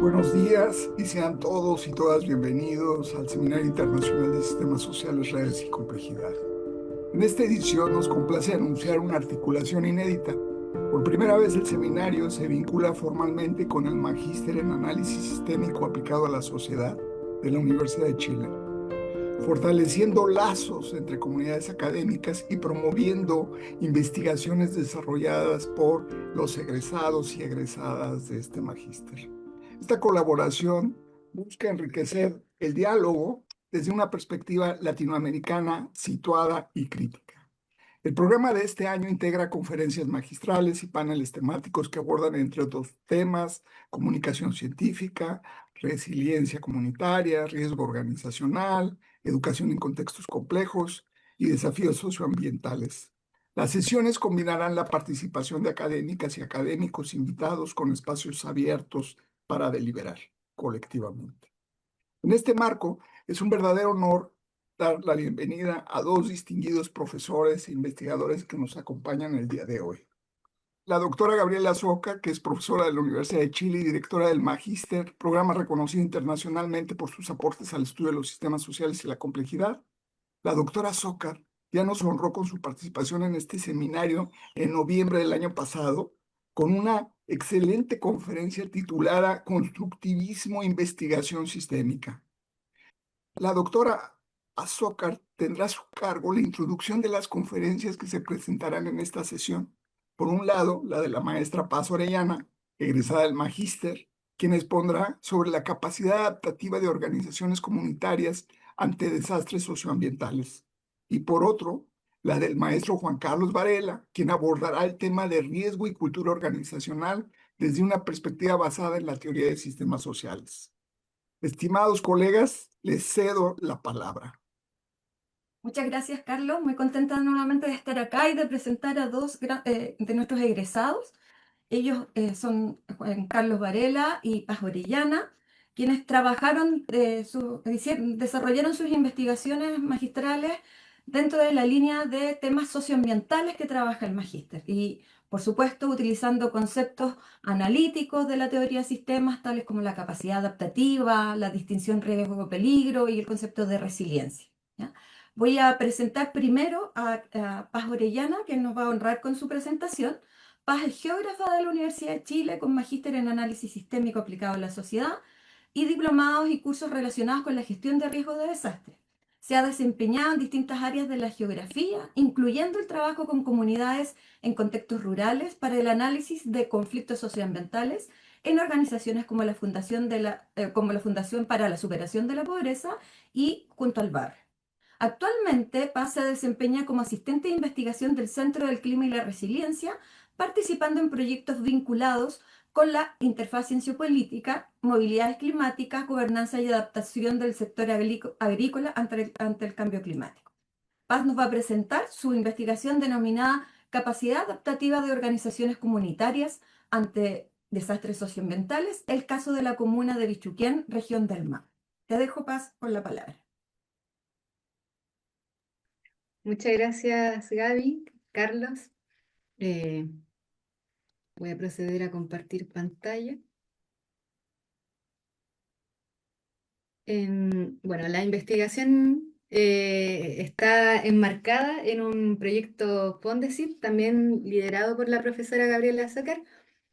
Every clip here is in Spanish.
Buenos días y sean todos y todas bienvenidos al Seminario Internacional de Sistemas Sociales, Redes y Complejidad. En esta edición nos complace anunciar una articulación inédita. Por primera vez el seminario se vincula formalmente con el Magíster en Análisis Sistémico aplicado a la sociedad de la Universidad de Chile, fortaleciendo lazos entre comunidades académicas y promoviendo investigaciones desarrolladas por los egresados y egresadas de este magíster. Esta colaboración busca enriquecer el diálogo desde una perspectiva latinoamericana situada y crítica. El programa de este año integra conferencias magistrales y paneles temáticos que abordan, entre otros temas, comunicación científica, resiliencia comunitaria, riesgo organizacional, educación en contextos complejos y desafíos socioambientales. Las sesiones combinarán la participación de académicas y académicos invitados con espacios abiertos para deliberar colectivamente. En este marco, es un verdadero honor dar la bienvenida a dos distinguidos profesores e investigadores que nos acompañan el día de hoy. La doctora Gabriela Socar, que es profesora de la Universidad de Chile y directora del Magíster, programa reconocido internacionalmente por sus aportes al estudio de los sistemas sociales y la complejidad. La doctora Socar ya nos honró con su participación en este seminario en noviembre del año pasado, con una excelente conferencia titulada Constructivismo e Investigación Sistémica. La doctora Azócar tendrá a su cargo la introducción de las conferencias que se presentarán en esta sesión. Por un lado, la de la maestra Paz Orellana, egresada del Magíster, quien expondrá sobre la capacidad adaptativa de organizaciones comunitarias ante desastres socioambientales. Y por otro, la del maestro Juan Carlos Varela, quien abordará el tema de riesgo y cultura organizacional desde una perspectiva basada en la teoría de sistemas sociales. Estimados colegas, les cedo la palabra. Muchas gracias, Carlos. Muy contenta nuevamente de estar acá y de presentar a dos de nuestros egresados. Ellos son Juan Carlos Varela y Paz Orellana, quienes desarrollaron sus investigaciones magistrales dentro de la línea de temas socioambientales que trabaja el magíster. Y, por supuesto, utilizando conceptos analíticos de la teoría de sistemas, tales como la capacidad adaptativa, la distinción riesgo-peligro y el concepto de resiliencia, ¿ya? Voy a presentar primero a Paz Orellana, que nos va a honrar con su presentación. Paz es geógrafa de la Universidad de Chile con magíster en análisis sistémico aplicado a la sociedad y diplomados y cursos relacionados con la gestión de riesgos de desastre. Se ha desempeñado en distintas áreas de la geografía, incluyendo el trabajo con comunidades en contextos rurales para el análisis de conflictos socioambientales en organizaciones como la Fundación para la Superación de la Pobreza y Junto al Barrio. Actualmente, Paz se desempeña como asistente de investigación del Centro del Clima y la Resiliencia, participando en proyectos vinculados con la interfaz cienciopolítica, movilidades climáticas, gobernanza y adaptación del sector agrícola ante el cambio climático. Paz nos va a presentar su investigación denominada Capacidad adaptativa de organizaciones comunitarias ante desastres socioambientales, el caso de la comuna de Bichuquén, región del Mar. Te dejo, Paz, con la palabra. Muchas gracias, Gaby, Carlos. Voy a proceder a compartir pantalla. Bueno, la investigación está enmarcada en un proyecto Fondesit, también liderado por la profesora Gabriela Socar,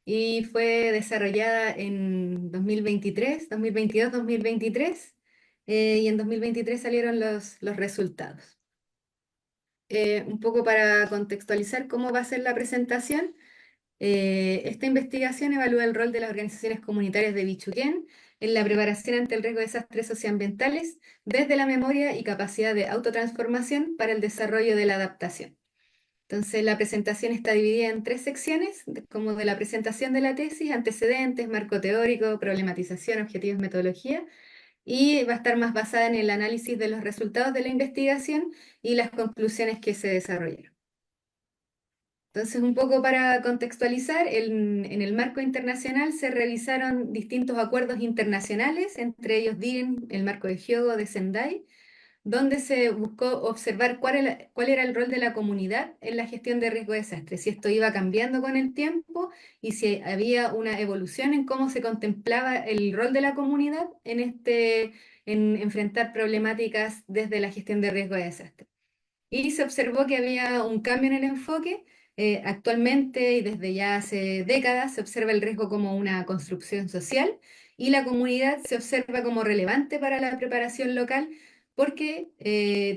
y fue desarrollada en 2023, 2022, 2023, y en 2023 salieron los resultados. Un poco para contextualizar cómo va a ser la presentación. Esta investigación evalúa el rol de las organizaciones comunitarias de Bichuquén en la preparación ante el riesgo de desastres socioambientales desde la memoria y capacidad de autotransformación para el desarrollo de la adaptación. Entonces, la presentación está dividida en 3 secciones, como de la presentación de la tesis, antecedentes, marco teórico, problematización, objetivos, metodología, y va a estar más basada en el análisis de los resultados de la investigación y las conclusiones que se desarrollaron. Entonces, un poco para contextualizar, en el marco internacional se revisaron distintos acuerdos internacionales, entre ellos DIRN, el marco de Hyogo de Sendai, donde se buscó observar cuál era el rol de la comunidad en la gestión de riesgo de desastre, si esto iba cambiando con el tiempo y si había una evolución en cómo se contemplaba el rol de la comunidad en enfrentar problemáticas desde la gestión de riesgo de desastre. Y se observó que había un cambio en el enfoque. Actualmente y desde ya hace décadas se observa el riesgo como una construcción social y la comunidad se observa como relevante para la preparación local porque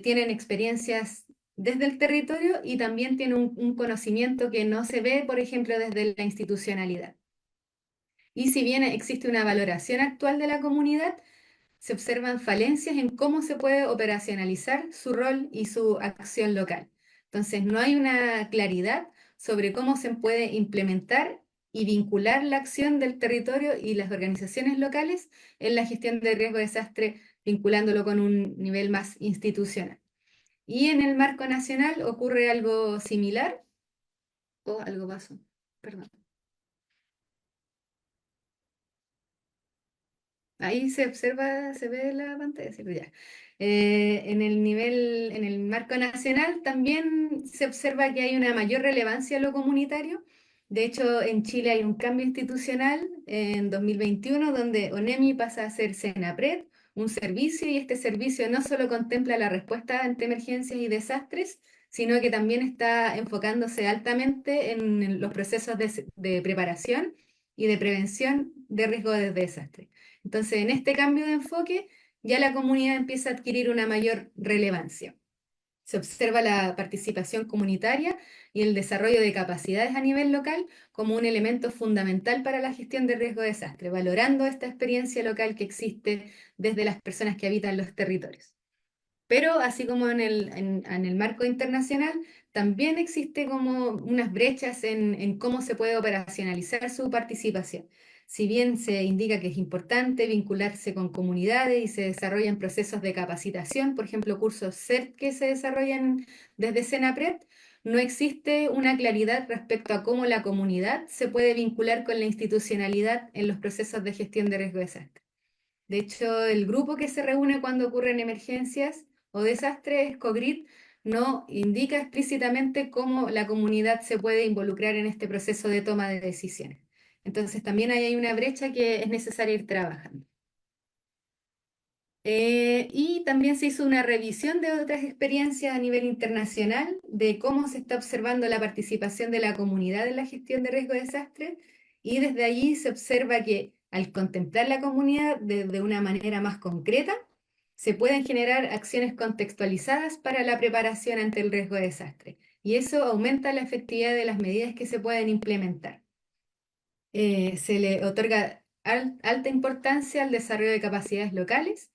tienen experiencias desde el territorio y también tienen un conocimiento que no se ve, por ejemplo, desde la institucionalidad. Y si bien existe una valoración actual de la comunidad, se observan falencias en cómo se puede operacionalizar su rol y su acción local. Entonces, no hay una claridad sobre cómo se puede implementar y vincular la acción del territorio y las organizaciones locales en la gestión de riesgo de desastre, vinculándolo con un nivel más institucional. Y en el marco nacional ocurre algo similar, o algo pasó, perdón. Ahí se observa, se ve la pantalla, sí, pues ya. En el marco nacional también se observa que hay una mayor relevancia a lo comunitario. De hecho, en Chile hay un cambio institucional en 2021 donde ONEMI pasa a ser SENAPRED, un servicio, y este servicio no solo contempla la respuesta ante emergencias y desastres, sino que también está enfocándose altamente en los procesos de preparación y de prevención de riesgo de desastre. Entonces, en este cambio de enfoque, ya la comunidad empieza a adquirir una mayor relevancia. Se observa la participación comunitaria y el desarrollo de capacidades a nivel local como un elemento fundamental para la gestión de riesgo de desastre, valorando esta experiencia local que existe desde las personas que habitan los territorios. Pero así como en el marco internacional, también existe como unas brechas en cómo se puede operacionalizar su participación. Si bien se indica que es importante vincularse con comunidades y se desarrollan procesos de capacitación, por ejemplo, cursos CERT que se desarrollan desde SENAPRED, no existe una claridad respecto a cómo la comunidad se puede vincular con la institucionalidad en los procesos de gestión de riesgo de desastre. De hecho, el grupo que se reúne cuando ocurren emergencias o desastres, COGRID, no indica explícitamente cómo la comunidad se puede involucrar en este proceso de toma de decisiones. Entonces, también ahí hay una brecha que es necesario ir trabajando. Y también se hizo una revisión de otras experiencias a nivel internacional de cómo se está observando la participación de la comunidad en la gestión de riesgo de desastre, y desde allí se observa que al contemplar la comunidad de una manera más concreta, se pueden generar acciones contextualizadas para la preparación ante el riesgo de desastre, y eso aumenta la efectividad de las medidas que se pueden implementar. Se le otorga alta importancia al desarrollo de capacidades locales,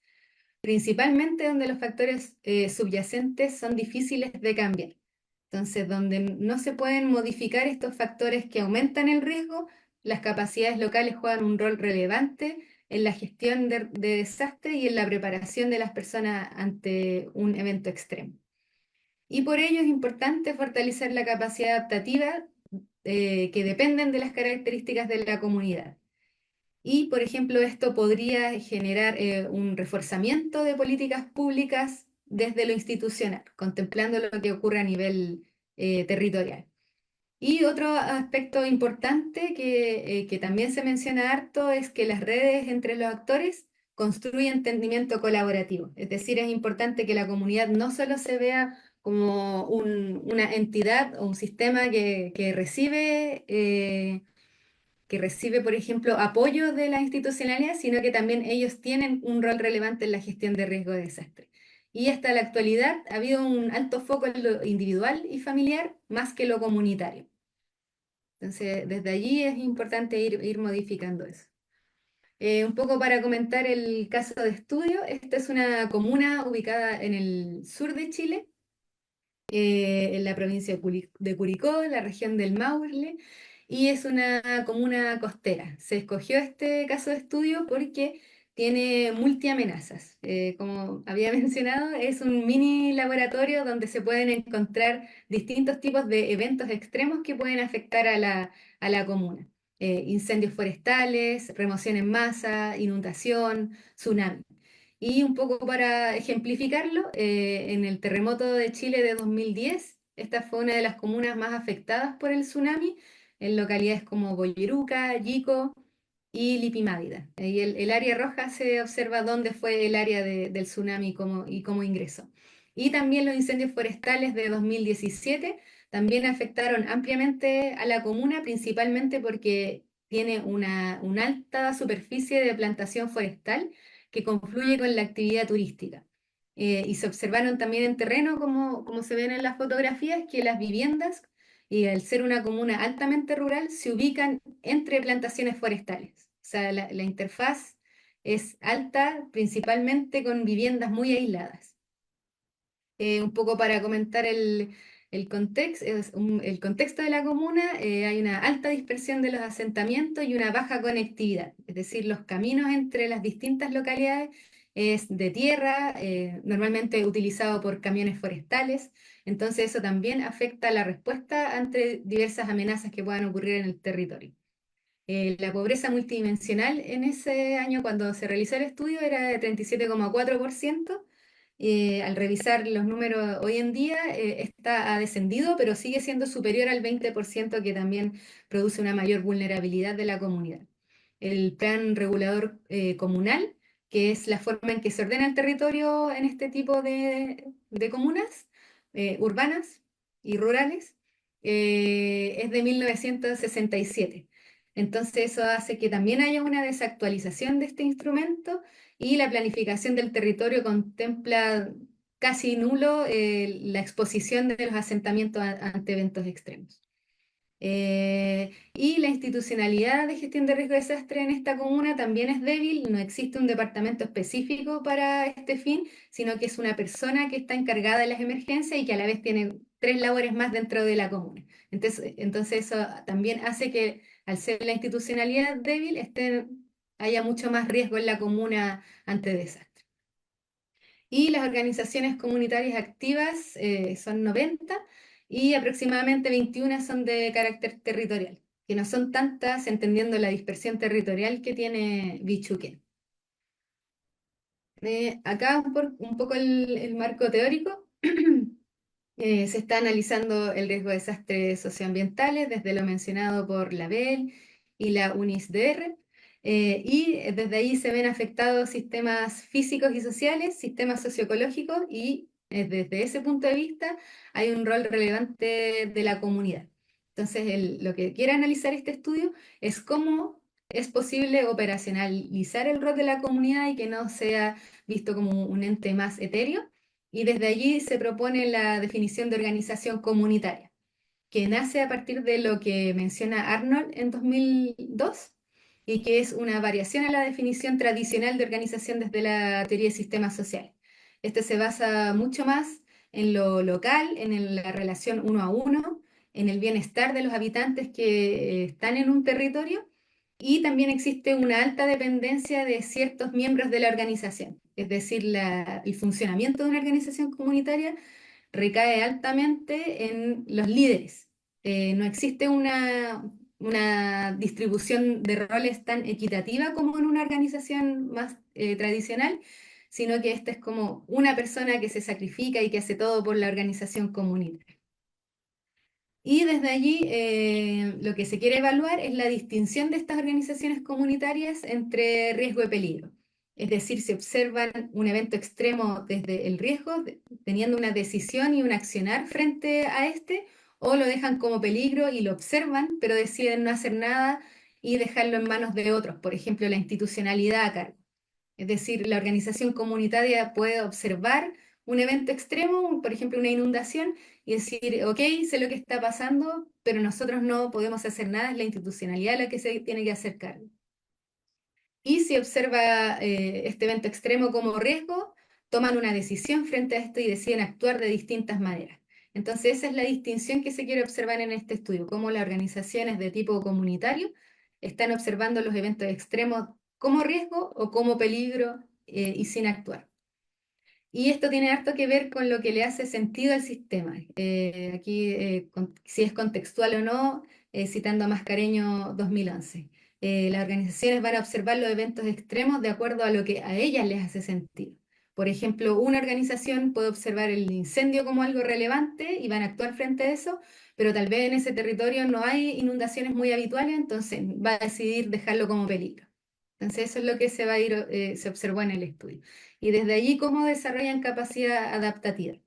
principalmente donde los factores subyacentes son difíciles de cambiar. Entonces, donde no se pueden modificar estos factores que aumentan el riesgo, las capacidades locales juegan un rol relevante en la gestión de desastre y en la preparación de las personas ante un evento extremo. Y por ello es importante fortalecer la capacidad adaptativa que dependen de las características de la comunidad. Y, por ejemplo, esto podría generar un reforzamiento de políticas públicas desde lo institucional, contemplando lo que ocurre a nivel territorial. Y otro aspecto importante que también se menciona harto es que las redes entre los actores construyen entendimiento colaborativo. Es decir, es importante que la comunidad no solo se vea como una entidad o un sistema que recibe, por ejemplo, apoyo de la institucionalidad, sino que también ellos tienen un rol relevante en la gestión de riesgo de desastre. Y hasta la actualidad ha habido un alto foco en lo individual y familiar más que lo comunitario. Entonces, desde allí es importante ir modificando eso. Un poco para comentar el caso de estudio, esta es una comuna ubicada en el sur de Chile, en la provincia de Curicó, en la región del Maule, y es una comuna costera. Se escogió este caso de estudio porque tiene multiamenazas. Como había mencionado, es un mini laboratorio donde se pueden encontrar distintos tipos de eventos extremos que pueden afectar a la comuna. Incendios forestales, remoción en masa, inundación, tsunami. Y un poco para ejemplificarlo, en el terremoto de Chile de 2010, esta fue una de las comunas más afectadas por el tsunami, en localidades como Boyeruca, Yico y Lipimávida. Y el área roja se observa dónde fue el área del tsunami y cómo ingresó. Y también los incendios forestales de 2017 también afectaron ampliamente a la comuna, principalmente porque tiene una alta superficie de plantación forestal que confluye con la actividad turística. Y se observaron también en terreno, como se ven en las fotografías, que las viviendas, y al ser una comuna altamente rural, se ubican entre plantaciones forestales. O sea, la interfaz es alta, principalmente con viviendas muy aisladas. Un poco para comentar el contexto de la comuna, hay una alta dispersión de los asentamientos y una baja conectividad, es decir, los caminos entre las distintas localidades es de tierra, normalmente utilizado por camiones forestales, entonces eso también afecta la respuesta ante diversas amenazas que puedan ocurrir en el territorio. La pobreza multidimensional en ese año, cuando se realizó el estudio, era de 37,4%. Al revisar los números hoy en día, ha descendido, pero sigue siendo superior al 20%, que también produce una mayor vulnerabilidad de la comunidad. El plan regulador comunal, que es la forma en que se ordena el territorio en este tipo de comunas urbanas y rurales, es de 1967. Entonces eso hace que también haya una desactualización de este instrumento y la planificación del territorio contempla casi nulo la exposición de los asentamientos ante eventos extremos. Y la institucionalidad de gestión de riesgo de desastre en esta comuna también es débil, no existe un departamento específico para este fin, sino que es una persona que está encargada de las emergencias y que a la vez tiene tres labores más dentro de la comuna. Entonces eso también hace que al ser la institucionalidad débil, haya mucho más riesgo en la comuna ante desastres. Y las organizaciones comunitarias activas son 90 y aproximadamente 21 son de carácter territorial, que no son tantas, entendiendo la dispersión territorial que tiene Bichuquén. Acá un poco el marco teórico. Se está analizando el riesgo de desastres socioambientales desde lo mencionado por la BEL y la UNISDR, y desde ahí se ven afectados sistemas físicos y sociales, sistemas socioecológicos, y desde ese punto de vista hay un rol relevante de la comunidad. Entonces, lo que quiere analizar este estudio es cómo es posible operacionalizar el rol de la comunidad y que no sea visto como un ente más etéreo, y desde allí se propone la definición de organización comunitaria, que nace a partir de lo que menciona Arnold en 2002 y que es una variación a la definición tradicional de organización desde la teoría de sistemas sociales. Este se basa mucho más en lo local, en la relación uno a uno, en el bienestar de los habitantes que están en un territorio, y también existe una alta dependencia de ciertos miembros de la organización, es decir, el funcionamiento de una organización comunitaria recae altamente en los líderes. No existe una distribución de roles tan equitativa como en una organización más tradicional, sino que esta es como una persona que se sacrifica y que hace todo por la organización comunitaria. Y desde allí lo que se quiere evaluar es la distinción de estas organizaciones comunitarias entre riesgo y peligro. Es decir, se observan un evento extremo desde el riesgo, teniendo una decisión y un accionar frente a este, o lo dejan como peligro y lo observan, pero deciden no hacer nada y dejarlo en manos de otros, por ejemplo, la institucionalidad a cargo. Es decir, la organización comunitaria puede observar un evento extremo, por ejemplo, una inundación, y decir, ok, sé lo que está pasando, pero nosotros no podemos hacer nada, es la institucionalidad la que se tiene que hacer cargo. Y si observa este evento extremo como riesgo, toman una decisión frente a esto y deciden actuar de distintas maneras. Entonces, esa es la distinción que se quiere observar en este estudio, cómo las organizaciones de tipo comunitario están observando los eventos extremos como riesgo o como peligro y sin actuar. Y esto tiene harto que ver con lo que le hace sentido al sistema. Aquí, si es contextual o no, citando a Mascareño 2011. las organizaciones van a observar los eventos extremos de acuerdo a lo que a ellas les hace sentido. Por ejemplo, una organización puede observar el incendio como algo relevante y van a actuar frente a eso, pero tal vez en ese territorio no hay inundaciones muy habituales, entonces va a decidir dejarlo como peligro. Entonces eso es lo que se va a ir, se observó en el estudio. Y desde allí, ¿cómo desarrollan capacidad adaptativa?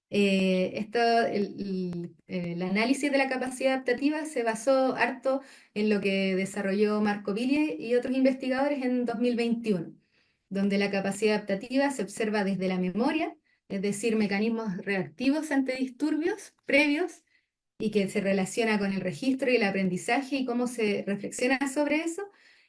El análisis de la capacidad adaptativa se basó harto en lo que desarrolló Marco Ville y otros investigadores en 2021, donde la capacidad adaptativa se observa desde la memoria, es decir, mecanismos reactivos ante disturbios previos y que se relaciona con el registro y el aprendizaje y cómo se reflexiona sobre eso,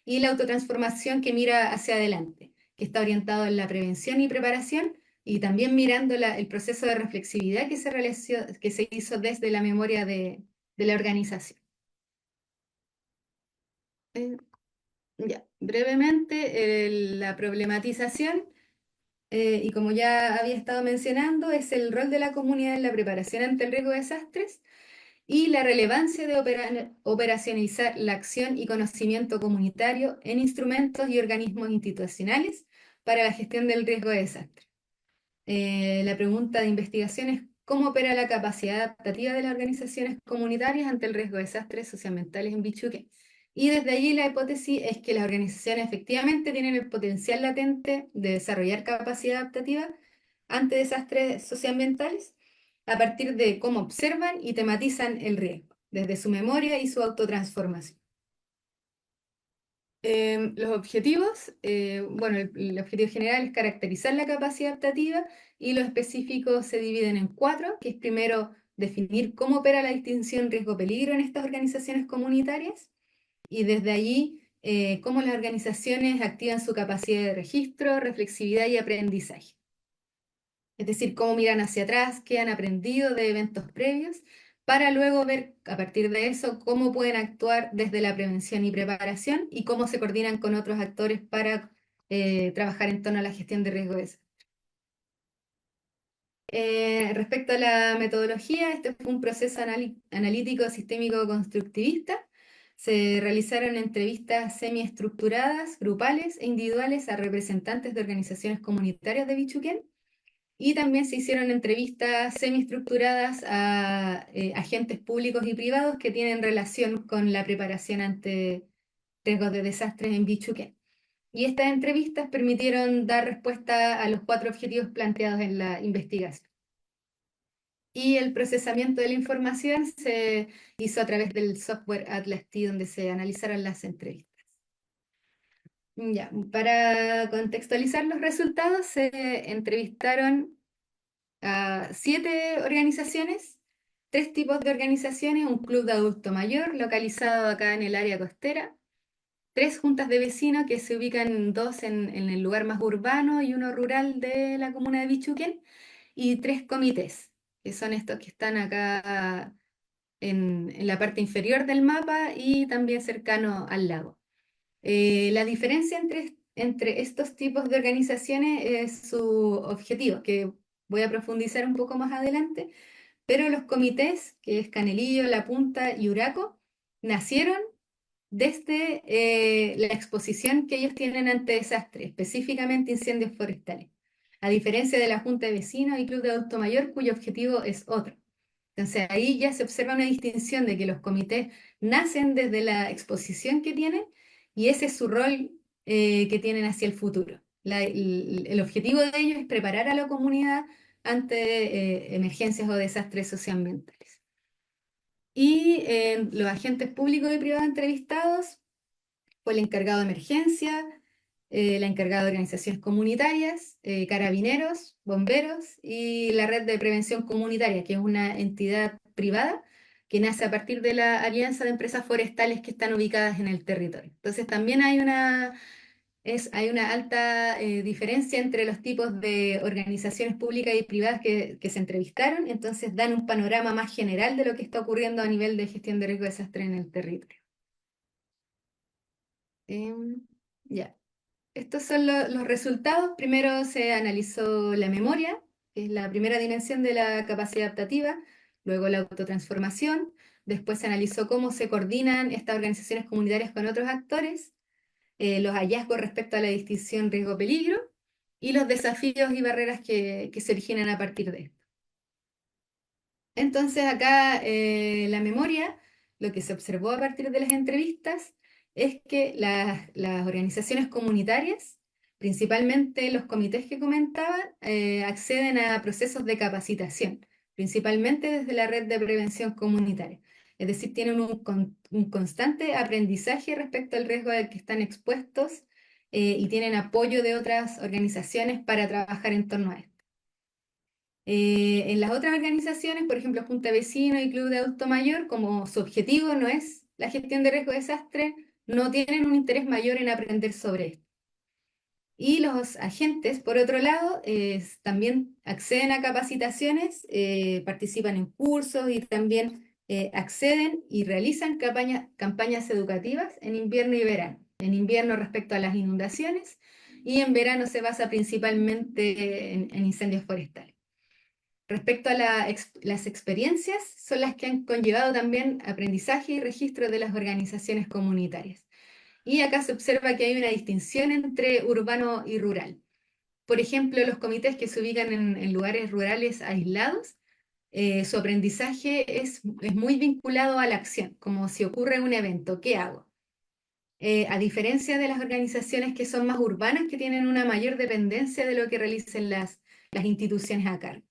y la autotransformación que mira hacia adelante, que está orientado en la prevención y preparación, y también mirando el proceso de reflexividad que se hizo desde la memoria de la organización. Ya, brevemente, la problematización, y como ya había estado mencionando, es el rol de la comunidad en la preparación ante el riesgo de desastres y la relevancia de operacionalizar la acción y conocimiento comunitario en instrumentos y organismos institucionales para la gestión del riesgo de desastre. La pregunta de investigación es cómo opera la capacidad adaptativa de las organizaciones comunitarias ante el riesgo de desastres socioambientales en Bichuque. Y desde allí la hipótesis es que las organizaciones efectivamente tienen el potencial latente de desarrollar capacidad adaptativa ante desastres socioambientales a partir de cómo observan y tematizan el riesgo, desde su memoria y su autotransformación. Los objetivos, bueno, el objetivo general es caracterizar la capacidad adaptativa y los específicos se dividen en 4, que es primero definir cómo opera la distinción riesgo-peligro en estas organizaciones comunitarias y desde allí cómo las organizaciones activan su capacidad de registro, reflexividad y aprendizaje. Es decir, cómo miran hacia atrás, qué han aprendido de eventos previos, para luego ver a partir de eso cómo pueden actuar desde la prevención y preparación y cómo se coordinan con otros actores para trabajar en torno a la gestión de riesgos. Respecto a la metodología, este fue un proceso analítico sistémico constructivista. Se realizaron entrevistas semiestructuradas, grupales e individuales a representantes de organizaciones comunitarias de Bichuquén. Y también se hicieron entrevistas semiestructuradas a agentes públicos y privados que tienen relación con la preparación ante riesgos de desastres en Bichuquén. Y estas entrevistas permitieron dar respuesta a los 4 objetivos planteados en la investigación. Y el procesamiento de la información se hizo a través del software Atlas-T, donde se analizaron las entrevistas. Ya, para contextualizar los resultados, se entrevistaron a 7 organizaciones, 3 tipos de organizaciones, un club de adulto mayor localizado acá en el área costera, 3 juntas de vecinos que se ubican 2 en el lugar más urbano y 1 rural de la comuna de Bichuquén, y 3 comités, que son estos que están acá en la parte inferior del mapa y también cercano al lago. La diferencia entre estos tipos de organizaciones es su objetivo, que voy a profundizar un poco más adelante, pero los comités, que es Canelillo, La Punta y Uraco, nacieron desde la exposición que ellos tienen ante desastres, específicamente incendios forestales, a diferencia de la Junta de Vecinos y Club de Adulto Mayor, cuyo objetivo es otro. Entonces ahí ya se observa una distinción de que los comités nacen desde la exposición que tienen y ese es su rol que tienen hacia el futuro. El objetivo de ellos es preparar a la comunidad ante emergencias o desastres socioambientales. Y los agentes públicos y privados entrevistados fue el encargado de emergencia, la encargada de organizaciones comunitarias, carabineros, bomberos y la red de prevención comunitaria, que es una entidad privada que nace a partir de la alianza de empresas forestales que están ubicadas en el territorio. Entonces también hay una alta diferencia entre los tipos de organizaciones públicas y privadas que se entrevistaron, entonces dan un panorama más general de lo que está ocurriendo a nivel de gestión de riesgo de desastre en el territorio. Ya. Estos son los resultados. Primero se analizó la memoria, que es la primera dimensión de la capacidad adaptativa, luego la autotransformación, Después se analizó cómo se coordinan estas organizaciones comunitarias con otros actores, los hallazgos respecto a la distinción riesgo-peligro y los desafíos y barreras que se originan a partir de esto. Entonces acá la memoria, lo que se observó a partir de las entrevistas es que las organizaciones comunitarias, principalmente los comités que comentaba, acceden a procesos de capacitación, principalmente desde la red de prevención comunitaria. Es decir, tienen un constante aprendizaje respecto al riesgo al que están expuestos y tienen apoyo de otras organizaciones para trabajar en torno a esto. En las otras organizaciones, por ejemplo, Junta de Vecinos y Club de Adulto Mayor, como su objetivo no es la gestión de riesgo de desastre, no tienen un interés mayor en aprender sobre esto. Y los agentes, por otro lado, también acceden a capacitaciones, participan en cursos y también acceden y realizan campañas educativas en invierno y verano. En invierno respecto a las inundaciones y en verano se basa principalmente en incendios forestales. Respecto a las experiencias, son las que han conllevado también aprendizaje y registro de las organizaciones comunitarias. Y acá se observa que hay una distinción entre urbano y rural. Por ejemplo, los comités que se ubican en lugares rurales aislados, su aprendizaje es muy vinculado a la acción, como si ocurre un evento, ¿qué hago? A diferencia de las organizaciones que son más urbanas, que tienen una mayor dependencia de lo que realicen las instituciones a cargo.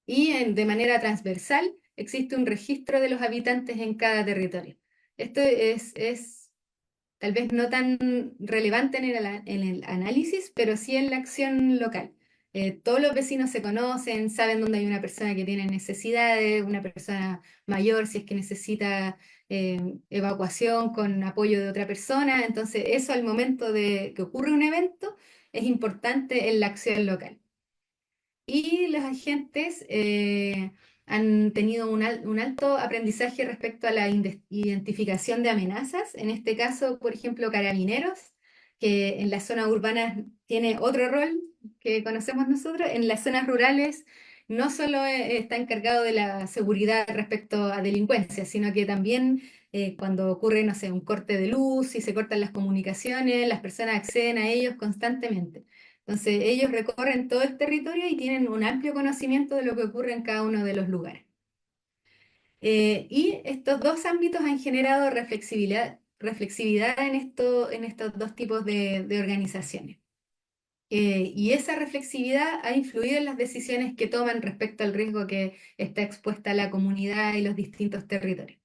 Y de manera transversal existe un registro de los habitantes en cada territorio. Esto es tal vez no tan relevante en el análisis, pero sí en la acción local. Todos los vecinos se conocen, saben dónde hay una persona que tiene necesidades, una persona mayor si es que necesita evacuación con apoyo de otra persona. Entonces eso al momento de que ocurre un evento es importante en la acción local. Y los agentes han tenido un alto aprendizaje respecto a la identificación de amenazas. En este caso, por ejemplo, Carabineros, que en las zonas urbanas tiene otro rol que conocemos nosotros. En las zonas rurales no solo está encargado de la seguridad respecto a delincuencia, sino que también cuando ocurre, no sé, un corte de luz y se cortan las comunicaciones, las personas acceden a ellos constantemente. Entonces, ellos recorren todo el territorio y tienen un amplio conocimiento de lo que ocurre en cada uno de los lugares. Y estos dos ámbitos han generado reflexividad en estos dos tipos de organizaciones. Y esa reflexividad ha influido en las decisiones que toman respecto al riesgo que está expuesta la comunidad y los distintos territorios.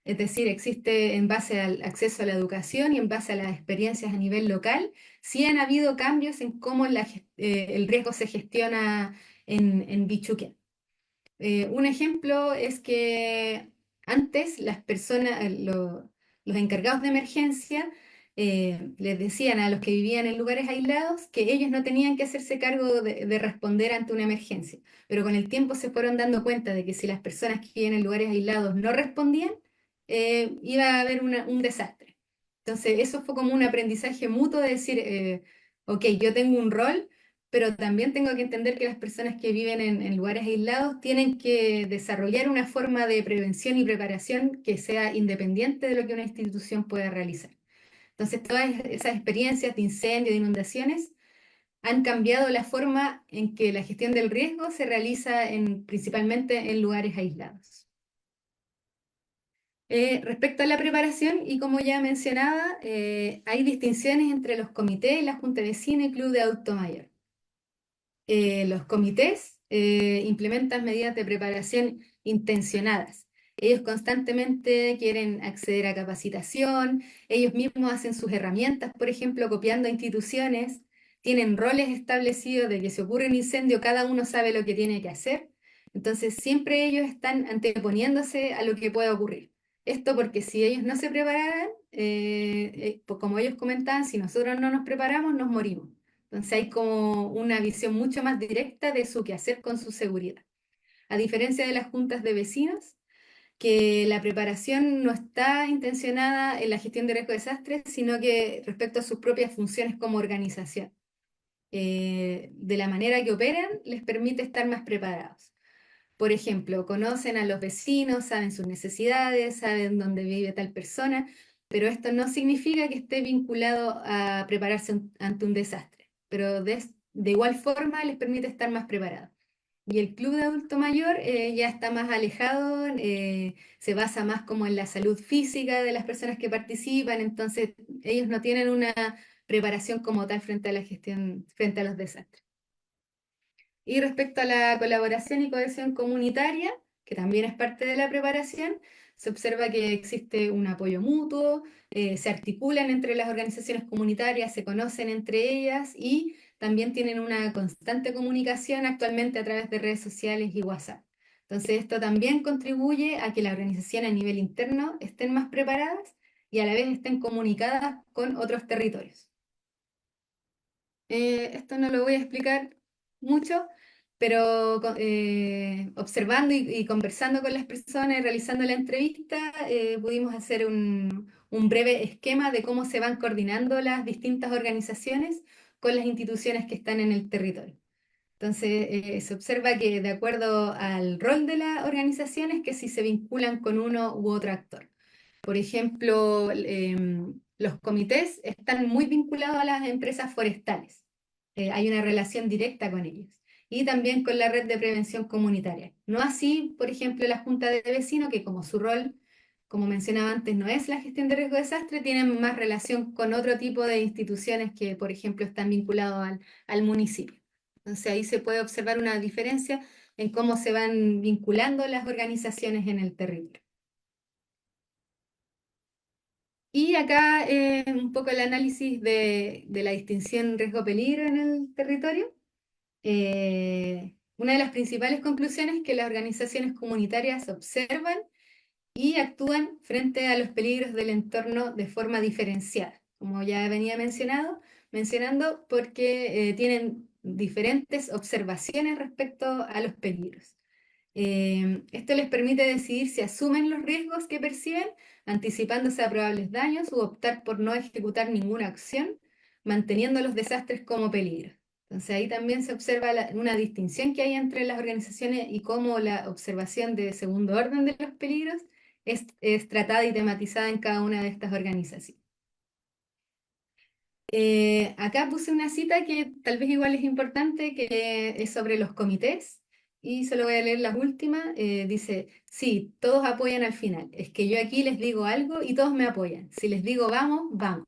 Es decir, existe en base al acceso a la educación y en base a las experiencias a nivel local, sí han habido cambios en cómo el riesgo se gestiona en Bichuquén. Un ejemplo es que antes las personas, los encargados de emergencia, les decían a los que vivían en lugares aislados que ellos no tenían que hacerse cargo de responder ante una emergencia, pero con el tiempo se fueron dando cuenta de que si las personas que vivían en lugares aislados no respondían, iba a haber un desastre. Entonces eso fue como un aprendizaje mutuo de decir, ok, yo tengo un rol, pero también tengo que entender que las personas que viven en lugares aislados tienen que desarrollar una forma de prevención y preparación que sea independiente de lo que una institución pueda realizar. Entonces, todas esas experiencias de incendio, de inundaciones, han cambiado la forma en que la gestión del riesgo se realiza principalmente en lugares aislados. Respecto a la preparación, y como ya mencionaba, hay distinciones entre los comités, la Junta de Vecinos y Club de Adulto Mayor. Los comités implementan medidas de preparación intencionadas. Ellos constantemente quieren acceder a capacitación, ellos mismos hacen sus herramientas, por ejemplo, copiando a instituciones, tienen roles establecidos de que si ocurre un incendio, cada uno sabe lo que tiene que hacer. Entonces, siempre ellos están anteponiéndose a lo que pueda ocurrir. Esto porque si ellos no se prepararan, pues como ellos comentaban, si nosotros no nos preparamos, nos morimos. Entonces hay como una visión mucho más directa de su quehacer con su seguridad. A diferencia de las juntas de vecinos, que la preparación no está intencionada en la gestión de riesgo de desastres, sino que respecto a sus propias funciones como organización. De la manera que operan, les permite estar más preparados. Por ejemplo, conocen a los vecinos, saben sus necesidades, saben dónde vive tal persona, pero esto no significa que esté vinculado a prepararse ante un desastre, pero de igual forma les permite estar más preparados. Y el club de adulto mayor ya está más alejado, se basa más como en la salud física de las personas que participan, entonces ellos no tienen una preparación como tal frente a la gestión, frente a los desastres. Y respecto a la colaboración y cohesión comunitaria, que también es parte de la preparación, se observa que existe un apoyo mutuo, se articulan entre las organizaciones comunitarias, se conocen entre ellas y también tienen una constante comunicación actualmente a través de redes sociales y WhatsApp. Entonces esto también contribuye a que la organización a nivel interno estén más preparadas y a la vez estén comunicadas con otros territorios. Esto no lo voy a explicar mucho, pero observando y conversando con las personas, realizando la entrevista, pudimos hacer un breve esquema de cómo se van coordinando las distintas organizaciones con las instituciones que están en el territorio. Entonces, se observa que de acuerdo al rol de las organizaciones, que si se vinculan con uno u otro actor. Por ejemplo, los comités están muy vinculados a las empresas forestales. Hay una relación directa con ellos. Y también con la red de prevención comunitaria. No así, por ejemplo, la Junta de Vecinos, que como su rol, como mencionaba antes, no es la gestión de riesgo de desastre, tienen más relación con otro tipo de instituciones que, por ejemplo, están vinculados al municipio. Entonces ahí se puede observar una diferencia en cómo se van vinculando las organizaciones en el territorio. Y acá un poco el análisis de la distinción riesgo-peligro en el territorio. Una de las principales conclusiones es que las organizaciones comunitarias observan y actúan frente a los peligros del entorno de forma diferenciada, como ya venía mencionando, porque tienen diferentes observaciones respecto a los peligros. Esto les permite decidir si asumen los riesgos que perciben, anticipándose a probables daños, u optar por no ejecutar ninguna acción, manteniendo los desastres como peligros. Entonces ahí también se observa una distinción que hay entre las organizaciones y cómo la observación de segundo orden de los peligros es tratada y tematizada en cada una de estas organizaciones. Acá puse una cita que tal vez igual es importante, que es sobre los comités, y solo voy a leer la última. Dice, sí, todos apoyan al final. Es que yo aquí les digo algo y todos me apoyan. Si les digo vamos, vamos.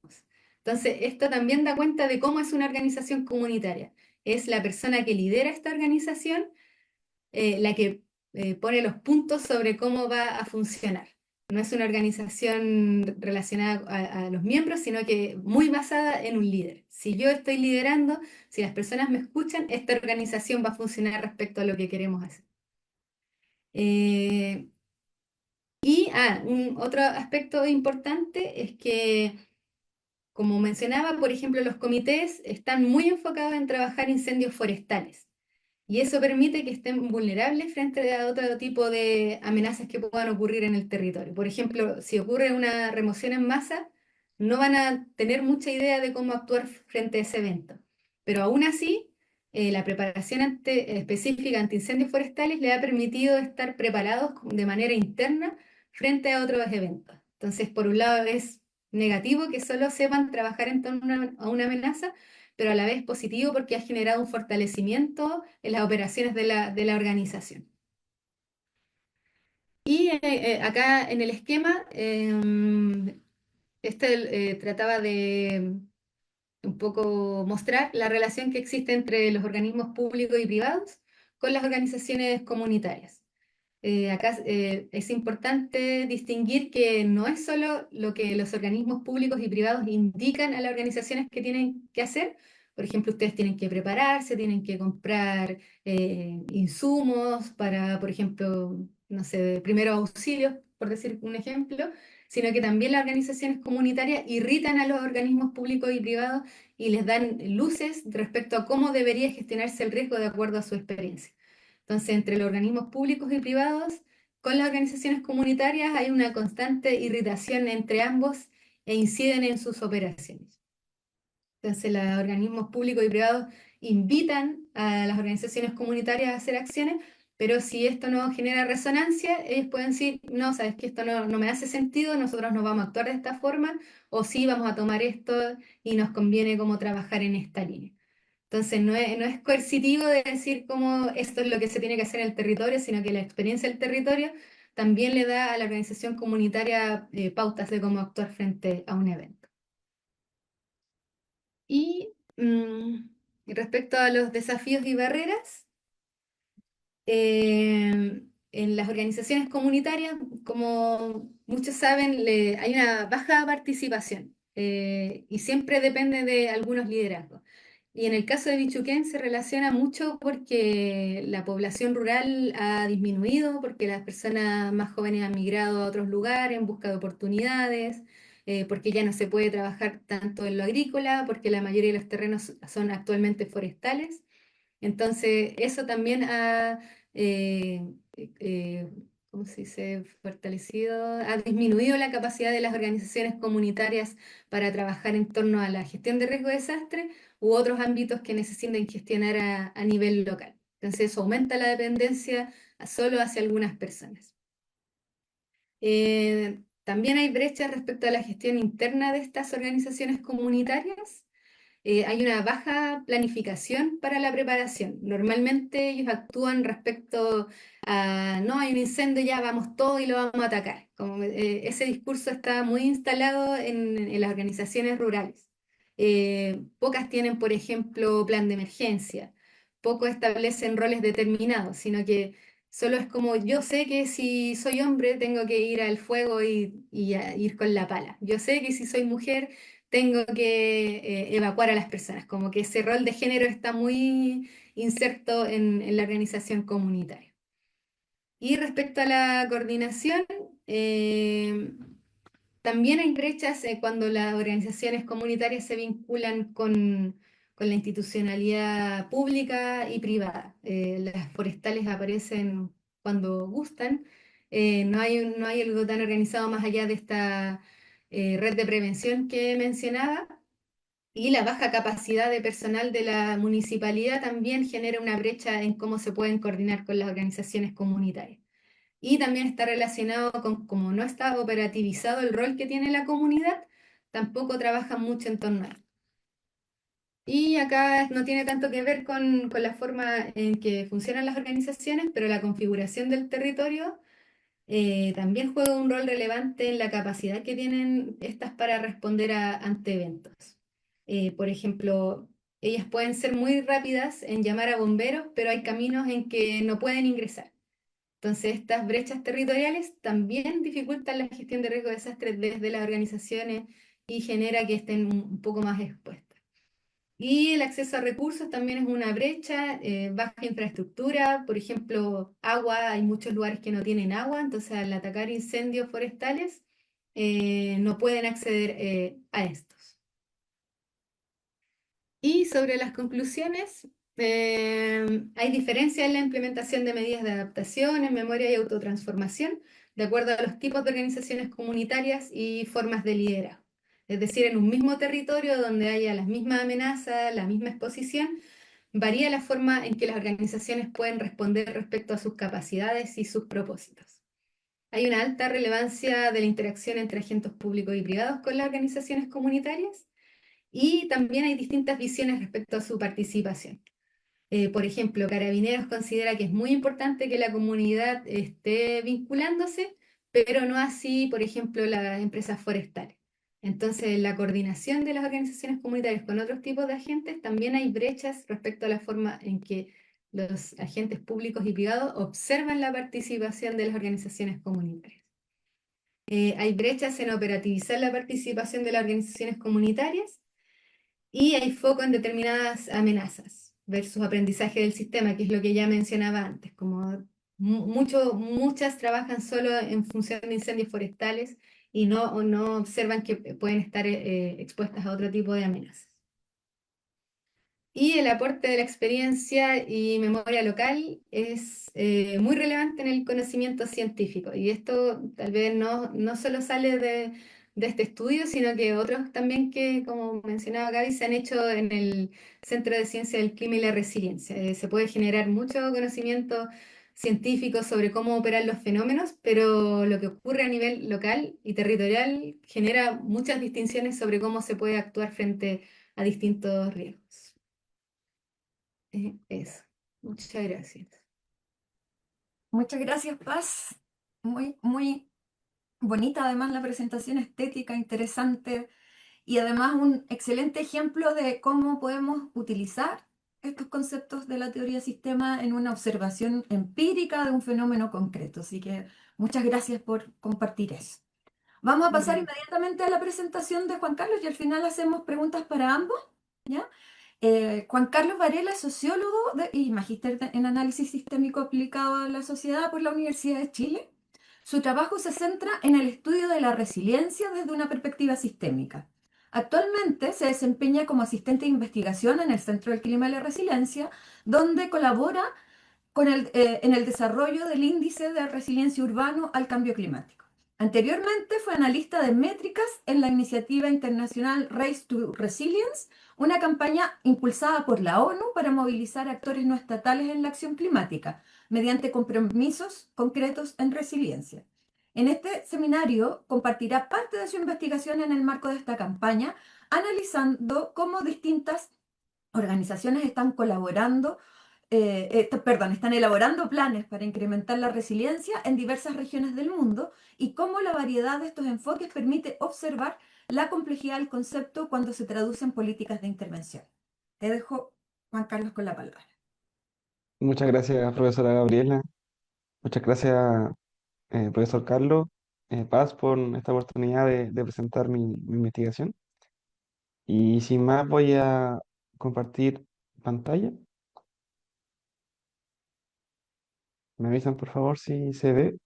Entonces, esto también da cuenta de cómo es una organización comunitaria. Es la persona que lidera esta organización la que pone los puntos sobre cómo va a funcionar. No es una organización relacionada a los miembros, sino que muy basada en un líder. Si yo estoy liderando, si las personas me escuchan, esta organización va a funcionar respecto a lo que queremos hacer. Otro aspecto importante es que, como mencionaba, por ejemplo, los comités están muy enfocados en trabajar incendios forestales. Y eso permite que estén vulnerables frente a otro tipo de amenazas que puedan ocurrir en el territorio. Por ejemplo, si ocurre una remoción en masa, no van a tener mucha idea de cómo actuar frente a ese evento. Pero aún así, la preparación específica ante incendios forestales le ha permitido estar preparados de manera interna frente a otros eventos. Entonces, por un lado es negativo que solo sepan trabajar en torno a una amenaza, pero a la vez positivo porque ha generado un fortalecimiento en las operaciones de la organización. Y acá en el esquema, trataba de un poco mostrar la relación que existe entre los organismos públicos y privados con las organizaciones comunitarias. Acá es importante distinguir que no es solo lo que los organismos públicos y privados indican a las organizaciones que tienen que hacer. Por ejemplo, ustedes tienen que prepararse, tienen que comprar insumos para, por ejemplo, no sé, primeros auxilios, por decir un ejemplo, sino que también las organizaciones comunitarias irritan a los organismos públicos y privados y les dan luces respecto a cómo debería gestionarse el riesgo de acuerdo a su experiencia. Entonces, entre los organismos públicos y privados, con las organizaciones comunitarias hay una constante irritación entre ambos e inciden en sus operaciones. Entonces, los organismos públicos y privados invitan a las organizaciones comunitarias a hacer acciones, pero si esto no genera resonancia, ellos pueden decir, no, sabes que esto no me hace sentido, nosotros no vamos a actuar de esta forma, o sí vamos a tomar esto y nos conviene como trabajar en esta línea. Entonces no es coercitivo de decir cómo esto es lo que se tiene que hacer en el territorio, sino que la experiencia del territorio también le da a la organización comunitaria pautas de cómo actuar frente a un evento. Y respecto a los desafíos y barreras, en las organizaciones comunitarias, como muchos saben, hay una baja participación y siempre depende de algunos liderazgos. Y en el caso de Bichuquén se relaciona mucho porque la población rural ha disminuido, porque las personas más jóvenes han migrado a otros lugares en busca de oportunidades, porque ya no se puede trabajar tanto en lo agrícola, porque la mayoría de los terrenos son actualmente forestales. Entonces, eso también ha, eh, eh, ¿cómo se dice? Fortalecido, ha disminuido la capacidad de las organizaciones comunitarias para trabajar en torno a la gestión de riesgo de desastre u otros ámbitos que necesiten gestionar a nivel local. Entonces, eso aumenta la dependencia solo hacia algunas personas. También hay brechas respecto a la gestión interna de estas organizaciones comunitarias. Hay una baja planificación para la preparación. Normalmente ellos actúan respecto a, no, hay un incendio, ya vamos todos y lo vamos a atacar. Como, ese discurso está muy instalado en las organizaciones rurales. Pocas tienen, por ejemplo, plan de emergencia. Pocos establecen roles determinados, sino que solo es como, yo sé que si soy hombre tengo que ir al fuego y ir con la pala. Yo sé que si soy mujer tengo que evacuar a las personas, como que ese rol de género está muy inserto en la organización comunitaria. Y respecto a la coordinación, eh, también hay brechas cuando las organizaciones comunitarias se vinculan con la institucionalidad pública y privada. Las forestales aparecen cuando gustan. No hay algo tan organizado más allá de esta red de prevención que mencionaba. Y la baja capacidad de personal de la municipalidad también genera una brecha en cómo se pueden coordinar con las organizaciones comunitarias. Y también está relacionado con cómo no está operativizado el rol que tiene la comunidad, tampoco trabajan mucho en torno a esto. Y acá no tiene tanto que ver con la forma en que funcionan las organizaciones, pero la configuración del territorio también juega un rol relevante en la capacidad que tienen estas para responder ante eventos. Por ejemplo, ellas pueden ser muy rápidas en llamar a bomberos, pero hay caminos en que no pueden ingresar. Entonces, estas brechas territoriales también dificultan la gestión de riesgo de desastres desde las organizaciones y genera que estén un poco más expuestas. Y el acceso a recursos también es una brecha, baja infraestructura, por ejemplo, agua, hay muchos lugares que no tienen agua, entonces al atacar incendios forestales no pueden acceder a estos. Y sobre las conclusiones, hay diferencia en la implementación de medidas de adaptación en memoria y autotransformación, de acuerdo a los tipos de organizaciones comunitarias y formas de liderazgo. Es decir, en un mismo territorio donde haya las mismas amenazas, la misma exposición, varía la forma en que las organizaciones pueden responder respecto a sus capacidades y sus propósitos. Hay una alta relevancia de la interacción entre agentes públicos y privados con las organizaciones comunitarias y también hay distintas visiones respecto a su participación. Por ejemplo, Carabineros considera que es muy importante que la comunidad esté vinculándose, pero no así, por ejemplo, las empresas forestales. Entonces, en la coordinación de las organizaciones comunitarias con otros tipos de agentes, también hay brechas respecto a la forma en que los agentes públicos y privados observan la participación de las organizaciones comunitarias. Hay brechas en operativizar la participación de las organizaciones comunitarias y hay foco en determinadas amenazas versus aprendizaje del sistema, que es lo que ya mencionaba antes, como muchas trabajan solo en función de incendios forestales y no observan que pueden estar expuestas a otro tipo de amenazas. Y el aporte de la experiencia y memoria local es muy relevante en el conocimiento científico. Y esto tal vez no solo sale de este estudio, sino que otros también que, como mencionaba Gaby, se han hecho en el Centro de Ciencia del Clima y la Resiliencia. Se puede generar mucho conocimiento científicos sobre cómo operan los fenómenos, pero lo que ocurre a nivel local y territorial genera muchas distinciones sobre cómo se puede actuar frente a distintos riesgos. Eso. Muchas gracias. Muchas gracias, Paz. Muy, muy bonita además la presentación estética, interesante y además un excelente ejemplo de cómo podemos utilizar estos conceptos de la teoría sistema en una observación empírica de un fenómeno concreto. Así que muchas gracias por compartir eso. Vamos a pasar inmediatamente a la presentación de Juan Carlos y al final hacemos preguntas para ambos, ¿ya? Juan Carlos Varela es sociólogo y magíster en análisis sistémico aplicado a la sociedad por la Universidad de Chile. Su trabajo se centra en el estudio de la resiliencia desde una perspectiva sistémica. Actualmente se desempeña como asistente de investigación en el Centro del Clima y la Resiliencia, donde colabora en el desarrollo del índice de resiliencia urbano al cambio climático. Anteriormente fue analista de métricas en la iniciativa internacional Race to Resilience, una campaña impulsada por la ONU para movilizar actores no estatales en la acción climática, mediante compromisos concretos en resiliencia. En este seminario compartirá parte de su investigación en el marco de esta campaña, analizando cómo distintas organizaciones están colaborando, están elaborando planes para incrementar la resiliencia en diversas regiones del mundo y cómo la variedad de estos enfoques permite observar la complejidad del concepto cuando se traduce en políticas de intervención. Te dejo, Juan Carlos, con la palabra. Muchas gracias, profesora Gabriela. Muchas gracias, profesor Carlos Paz, por esta oportunidad de presentar mi investigación. Y sin más, voy a compartir pantalla. ¿Me avisan, por favor, si se ve?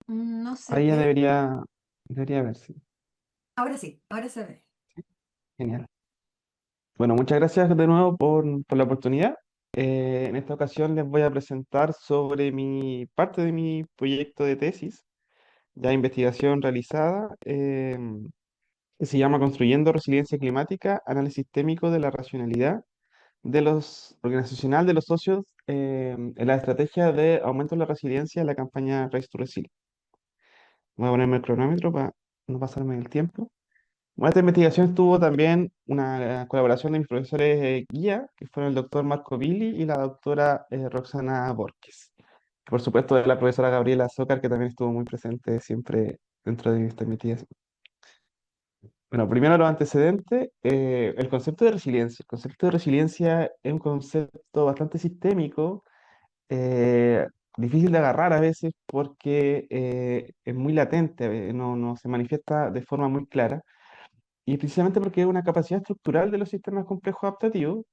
No se Ahí ya ve. debería verse. Ahora sí, ahora se ve. Genial. Bueno, muchas gracias de nuevo por la oportunidad. En esta ocasión les voy a presentar sobre parte de mi proyecto de tesis, ya investigación realizada, que se llama Construyendo Resiliencia Climática, Análisis Sistémico de la Racionalidad organizacional de los socios en la estrategia de aumento de la resiliencia en la campaña Race to Resilient. Voy a ponerme el cronómetro para no pasarme el tiempo. Bueno, esta investigación tuvo también una colaboración de mis profesores guía, que fueron el doctor Marco Billy y la doctora Roxana Borges. Por supuesto, de la profesora Gabriela Zócar, que también estuvo muy presente siempre dentro de esta investigación. Bueno, primero los antecedentes, el concepto de resiliencia. El concepto de resiliencia es un concepto bastante sistémico, eh, difícil de agarrar a veces porque es muy latente, no se manifiesta de forma muy clara. Y precisamente porque es una capacidad estructural de los sistemas complejos adaptativos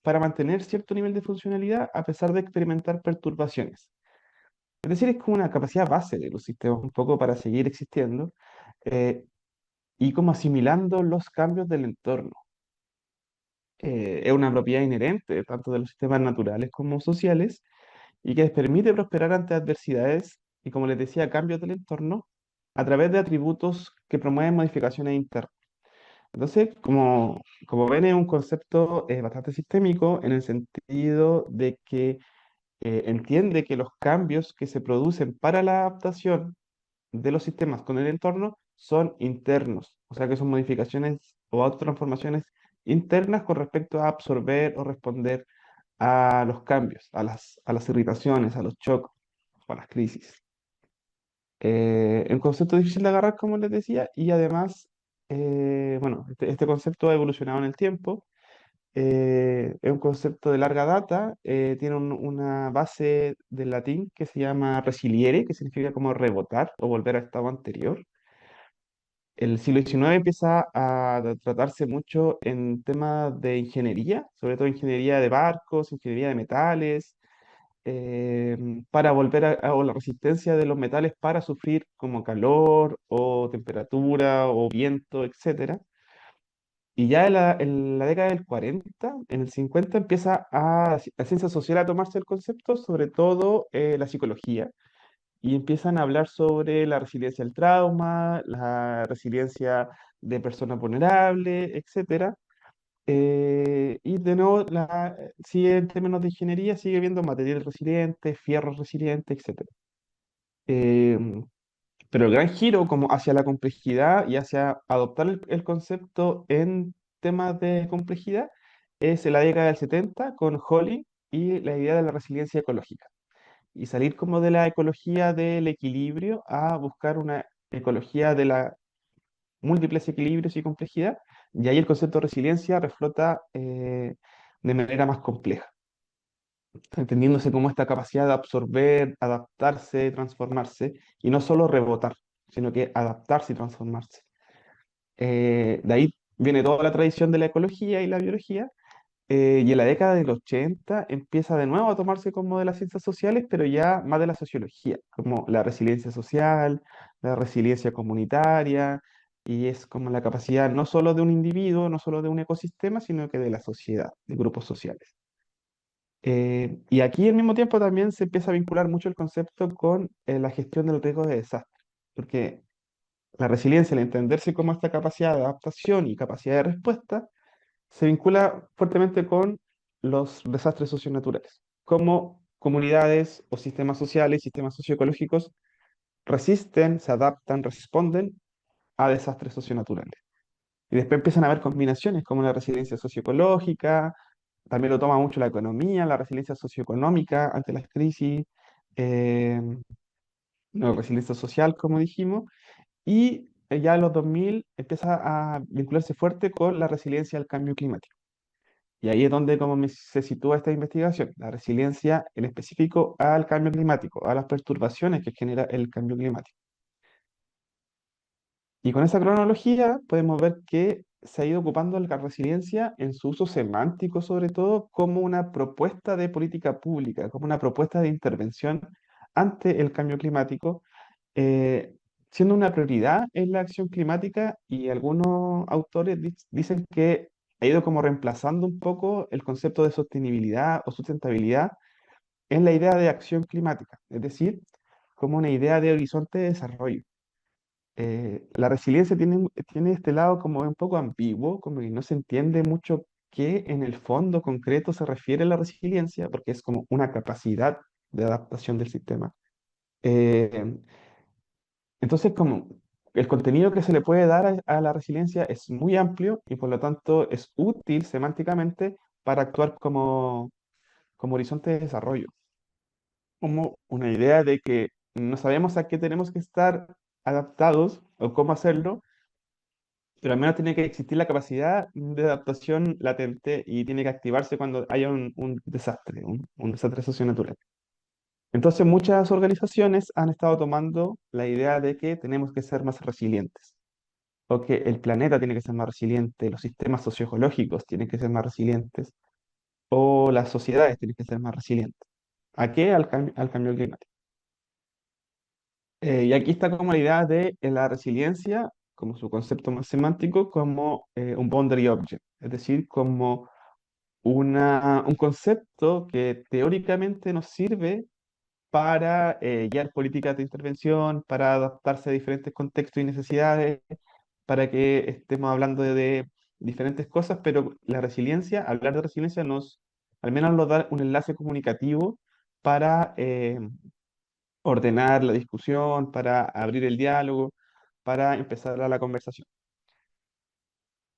para mantener cierto nivel de funcionalidad a pesar de experimentar perturbaciones. Es decir, es como una capacidad base de los sistemas, un poco para seguir existiendo eh, y como asimilando los cambios del entorno. Es una propiedad inherente tanto de los sistemas naturales como sociales y que les permite prosperar ante adversidades y, como les decía, cambios del entorno a través de atributos que promueven modificaciones internas. Entonces, como ven, es un concepto bastante sistémico en el sentido de que entiende que los cambios que se producen para la adaptación de los sistemas con el entorno son internos, o sea que son modificaciones o autotransformaciones internas con respecto a absorber o responder a los cambios, a las irritaciones, a los shocks o a las crisis. Un concepto difícil de agarrar, como les decía, y además, bueno, este concepto ha evolucionado en el tiempo. Es un concepto de larga data, tiene una base del latín que se llama resiliere, que significa como rebotar o volver al estado anterior. El siglo XIX empieza a tratarse mucho en temas de ingeniería, sobre todo ingeniería de barcos, ingeniería de metales, para volver o la resistencia de los metales para sufrir como calor o temperatura o viento, etcétera. Y ya en la década del 40, en el 50, empieza la ciencia social a tomarse el concepto, sobre todo la psicología, y empiezan a hablar sobre la resiliencia al trauma, la resiliencia de personas vulnerables, etcétera, Y de nuevo, sigue en términos de ingeniería, sigue viendo materiales resilientes, fierros resilientes, etcétera. Eh, pero el gran giro como hacia la complejidad y hacia adoptar el concepto en temas de complejidad es en la década del 70 con Holly y la idea de la resiliencia ecológica. Y salir como de la ecología del equilibrio a buscar una ecología de la múltiples equilibrios y complejidad. Y ahí el concepto de resiliencia reflota de manera más compleja, entendiéndose como esta capacidad de absorber, adaptarse, transformarse, y no solo rebotar, sino que adaptarse y transformarse. De ahí viene toda la tradición de la ecología y la biología, y en la década del 80 empieza de nuevo a tomarse como de las ciencias sociales, pero ya más de la sociología, como la resiliencia social, la resiliencia comunitaria, y es como la capacidad no solo de un individuo, no solo de un ecosistema, sino que de la sociedad, de grupos sociales. Y aquí al mismo tiempo también se empieza a vincular mucho el concepto con la gestión del riesgo de desastre, porque la resiliencia, el entenderse como esta capacidad de adaptación y capacidad de respuesta, se vincula fuertemente con los desastres socionaturales, cómo comunidades o sistemas sociales, sistemas socioecológicos resisten, se adaptan, responden a desastres socionaturales. Y después empiezan a haber combinaciones como la resiliencia socioecológica, también lo toma mucho la economía, la resiliencia socioeconómica ante las crisis, eh, la resiliencia social, como dijimos, y ya en los 2000 empieza a vincularse fuerte con la resiliencia al cambio climático. Y ahí es donde se sitúa esta investigación, la resiliencia en específico al cambio climático, a las perturbaciones que genera el cambio climático. Y con esa cronología podemos ver que se ha ido ocupando la resiliencia en su uso semántico, sobre todo, como una propuesta de política pública, como una propuesta de intervención ante el cambio climático, eh, siendo una prioridad en la acción climática, y algunos autores dicen que ha ido como reemplazando un poco el concepto de sostenibilidad o sustentabilidad en la idea de acción climática, es decir, como una idea de horizonte de desarrollo. La resiliencia tiene este lado como un poco ambiguo, como que no se entiende mucho qué en el fondo concreto se refiere a la resiliencia, porque es como una capacidad de adaptación del sistema. Eh, entonces, como el contenido que se le puede dar a la resiliencia es muy amplio y por lo tanto es útil semánticamente para actuar como horizonte de desarrollo, como una idea de que no sabemos a qué tenemos que estar adaptados o cómo hacerlo, pero al menos tiene que existir la capacidad de adaptación latente y tiene que activarse cuando haya un desastre, un desastre socionatural. Entonces muchas organizaciones han estado tomando la idea de que tenemos que ser más resilientes, o que el planeta tiene que ser más resiliente, los sistemas socioecológicos tienen que ser más resilientes, o las sociedades tienen que ser más resilientes. ¿A qué? Al cambio climático. Y aquí está como la idea de la resiliencia, como su concepto más semántico, como un boundary object, es decir, como un concepto que teóricamente nos sirve para guiar políticas de intervención, para adaptarse a diferentes contextos y necesidades, para que estemos hablando de diferentes cosas, pero la resiliencia, hablar de resiliencia al menos nos da un enlace comunicativo para ordenar la discusión, para abrir el diálogo, para empezar la conversación.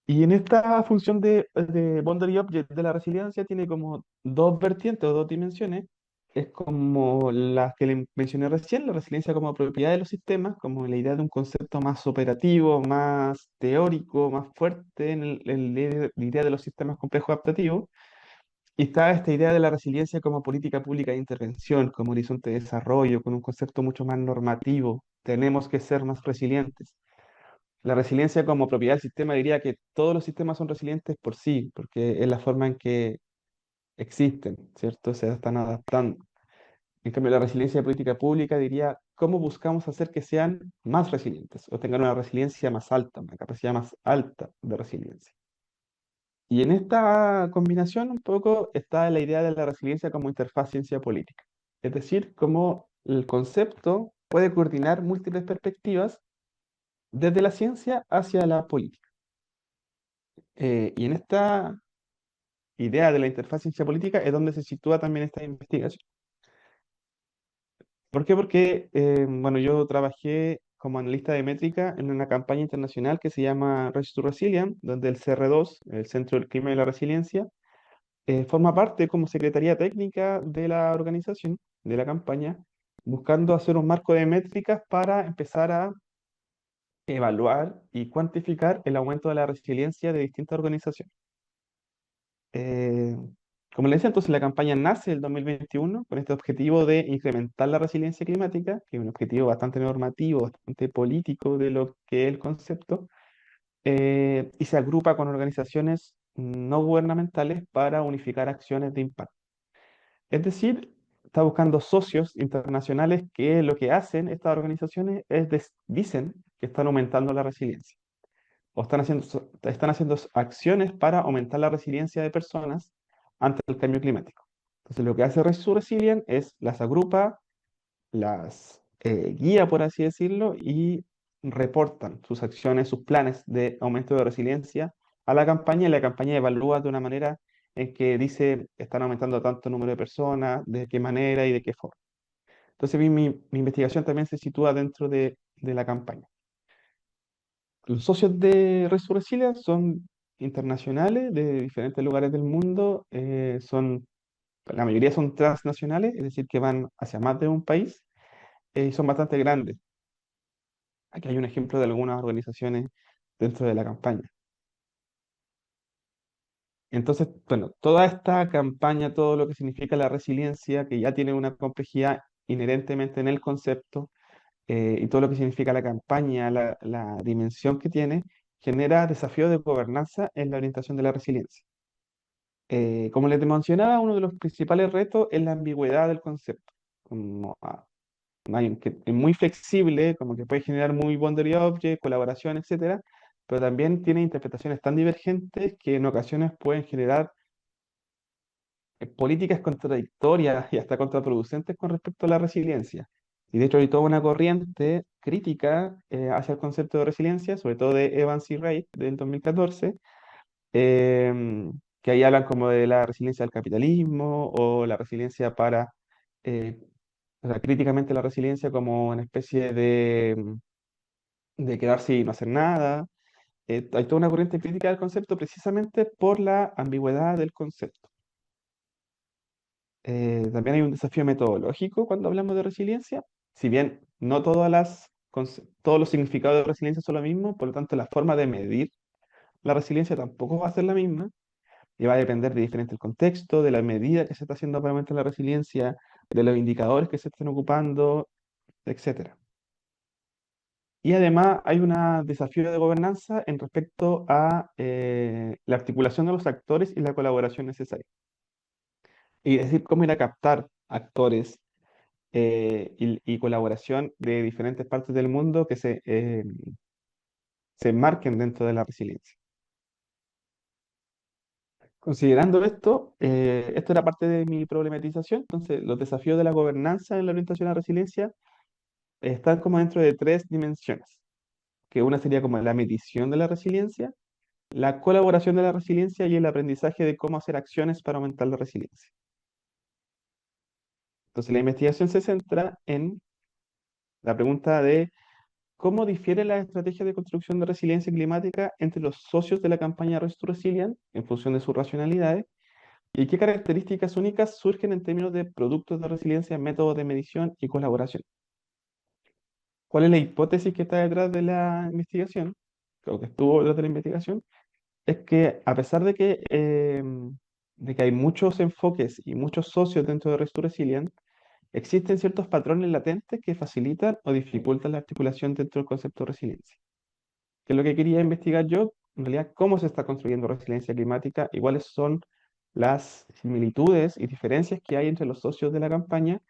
Y en esta función de boundary object de la resiliencia tiene como dos vertientes o dos dimensiones. Es como las que le mencioné recién, la resiliencia como propiedad de los sistemas, como la idea de un concepto más operativo, más teórico, más fuerte la idea de los sistemas complejos adaptativos. Y está esta idea de la resiliencia como política pública de intervención, como horizonte de desarrollo, con un concepto mucho más normativo. Tenemos que ser más resilientes. La resiliencia como propiedad del sistema diría que todos los sistemas son resilientes por sí, porque es la forma en que existen, ¿cierto? Se están adaptando. En cambio, la resiliencia de política pública diría cómo buscamos hacer que sean más resilientes o tengan una resiliencia más alta, una capacidad más alta de resiliencia. Y en esta combinación un poco está la idea de la resiliencia como interfaz ciencia política. Es decir, cómo el concepto puede coordinar múltiples perspectivas desde la ciencia hacia la política. Y en esta idea de la interfaz ciencia-política es donde se sitúa también esta investigación. ¿Por qué? Porque, bueno, yo trabajé como analista de métrica en una campaña internacional que se llama Race to Resilience, donde el CR2, el Centro del Clima y la Resiliencia, forma parte como secretaría técnica de la organización, de la campaña, buscando hacer un marco de métricas para empezar a evaluar y cuantificar el aumento de la resiliencia de distintas organizaciones. Eh, Como les decía, entonces la campaña nace el 2021 con este objetivo de incrementar la resiliencia climática, que es un objetivo bastante normativo, bastante político de lo que es el concepto, y se agrupa con organizaciones no gubernamentales para unificar acciones de impacto. Es decir, está buscando socios internacionales que lo que hacen estas organizaciones es dicen que están aumentando la resiliencia o están haciendo acciones para aumentar la resiliencia de personas ante el cambio climático. Entonces, lo que hace Resilient es las agrupa, las guía, por así decirlo, y reportan sus acciones, sus planes de aumento de resiliencia a la campaña, y la campaña evalúa de una manera en que dice, están aumentando tanto número de personas, de qué manera y de qué forma. Entonces, mi investigación también se sitúa dentro de la campaña. Los socios de Resurrecilia son internacionales de diferentes lugares del mundo, la mayoría son transnacionales, es decir, que van hacia más de un país, y son bastante grandes. Aquí hay un ejemplo de algunas organizaciones dentro de la campaña. Entonces, bueno, toda esta campaña, todo lo que significa la resiliencia, que ya tiene una complejidad inherentemente en el concepto, y todo lo que significa la campaña, la dimensión que tiene, genera desafíos de gobernanza en la orientación de la resiliencia. Como les mencionaba, uno de los principales retos es la ambigüedad del concepto. Como, que es muy flexible, como que puede generar muy boundary object, colaboración, etcétera, pero también tiene interpretaciones tan divergentes que en ocasiones pueden generar políticas contradictorias y hasta contraproducentes con respecto a la resiliencia. Y de hecho hay toda una corriente crítica hacia el concepto de resiliencia, sobre todo de Evans y Wright del 2014, que ahí hablan como de la resiliencia del capitalismo o la resiliencia eh, o sea, críticamente la resiliencia como una especie de quedarse y no hacer nada. Hay toda una corriente crítica del concepto precisamente por la ambigüedad del concepto. También hay un desafío metodológico cuando hablamos de resiliencia. Si bien no todos los significados de resiliencia son lo mismo, por lo tanto la forma de medir la resiliencia tampoco va a ser la misma y va a depender de diferente el contexto, de la medida que se está haciendo para aumentar la resiliencia, de los indicadores que se estén ocupando, etcétera. Y además hay un desafío de gobernanza en respecto a la articulación de los actores y la colaboración necesaria. Y es decir, cómo ir a captar actores y colaboración de diferentes partes del mundo que se enmarquen dentro de la resiliencia. Considerando esto, esto era parte de mi problematización, entonces los desafíos de la gobernanza en la orientación a la resiliencia están como dentro de tres dimensiones, que una sería como la medición de la resiliencia, la colaboración de la resiliencia y el aprendizaje de cómo hacer acciones para aumentar la resiliencia. Entonces la investigación se centra en la pregunta de cómo difiere la estrategia de construcción de resiliencia climática entre los socios de la campaña Restore Resilient en función de sus racionalidades y qué características únicas surgen en términos de productos de resiliencia, métodos de medición y colaboración. ¿Cuál es la hipótesis que está detrás de la investigación? O que estuvo detrás de la investigación, es que a pesar de que hay muchos enfoques y muchos socios dentro de Restore Resilient, existen ciertos patrones latentes que facilitan o dificultan la articulación dentro del concepto de resiliencia. Que es lo que quería investigar yo, en realidad, cómo se está construyendo resiliencia climática y cuáles son las similitudes y diferencias que hay entre los socios de la campaña,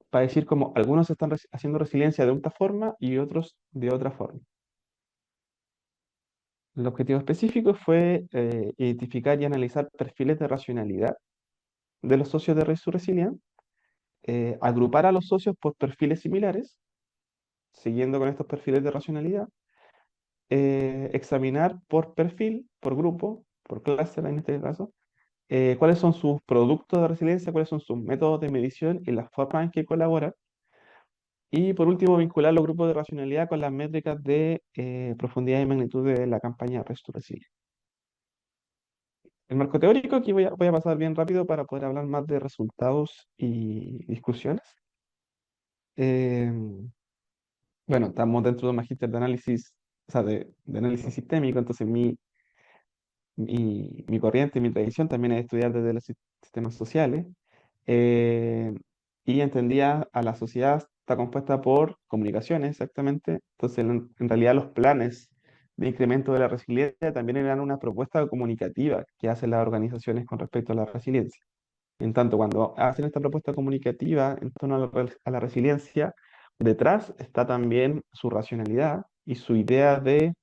para decir cómo algunos están haciendo resiliencia de una forma y otros de otra forma. El objetivo específico fue identificar y analizar perfiles de racionalidad de los socios de Resilient, agrupar a los socios por perfiles similares, siguiendo con estos perfiles de racionalidad, examinar por perfil, por grupo, por clase en este caso, cuáles son sus productos de resiliencia, cuáles son sus métodos de medición y las formas en que colaboran. Y por último, vincular los grupos de racionalidad con las métricas de profundidad y magnitud de la campaña Resto Resilient. El marco teórico, aquí voy a pasar bien rápido para poder hablar más de resultados y discusiones. Eh, bueno, estamos dentro de un magíster de análisis, o sea, de análisis sistémico, entonces mi corriente, mi tradición también es estudiar desde los sistemas sociales. eh, y entendía a la sociedad está compuesta por comunicaciones, exactamente. Entonces, en realidad, los planes de incremento de la resiliencia también eran una propuesta comunicativa que hacen las organizaciones con respecto a la resiliencia. En tanto, cuando hacen esta propuesta comunicativa en torno a la resiliencia, detrás está también su racionalidad y su idea de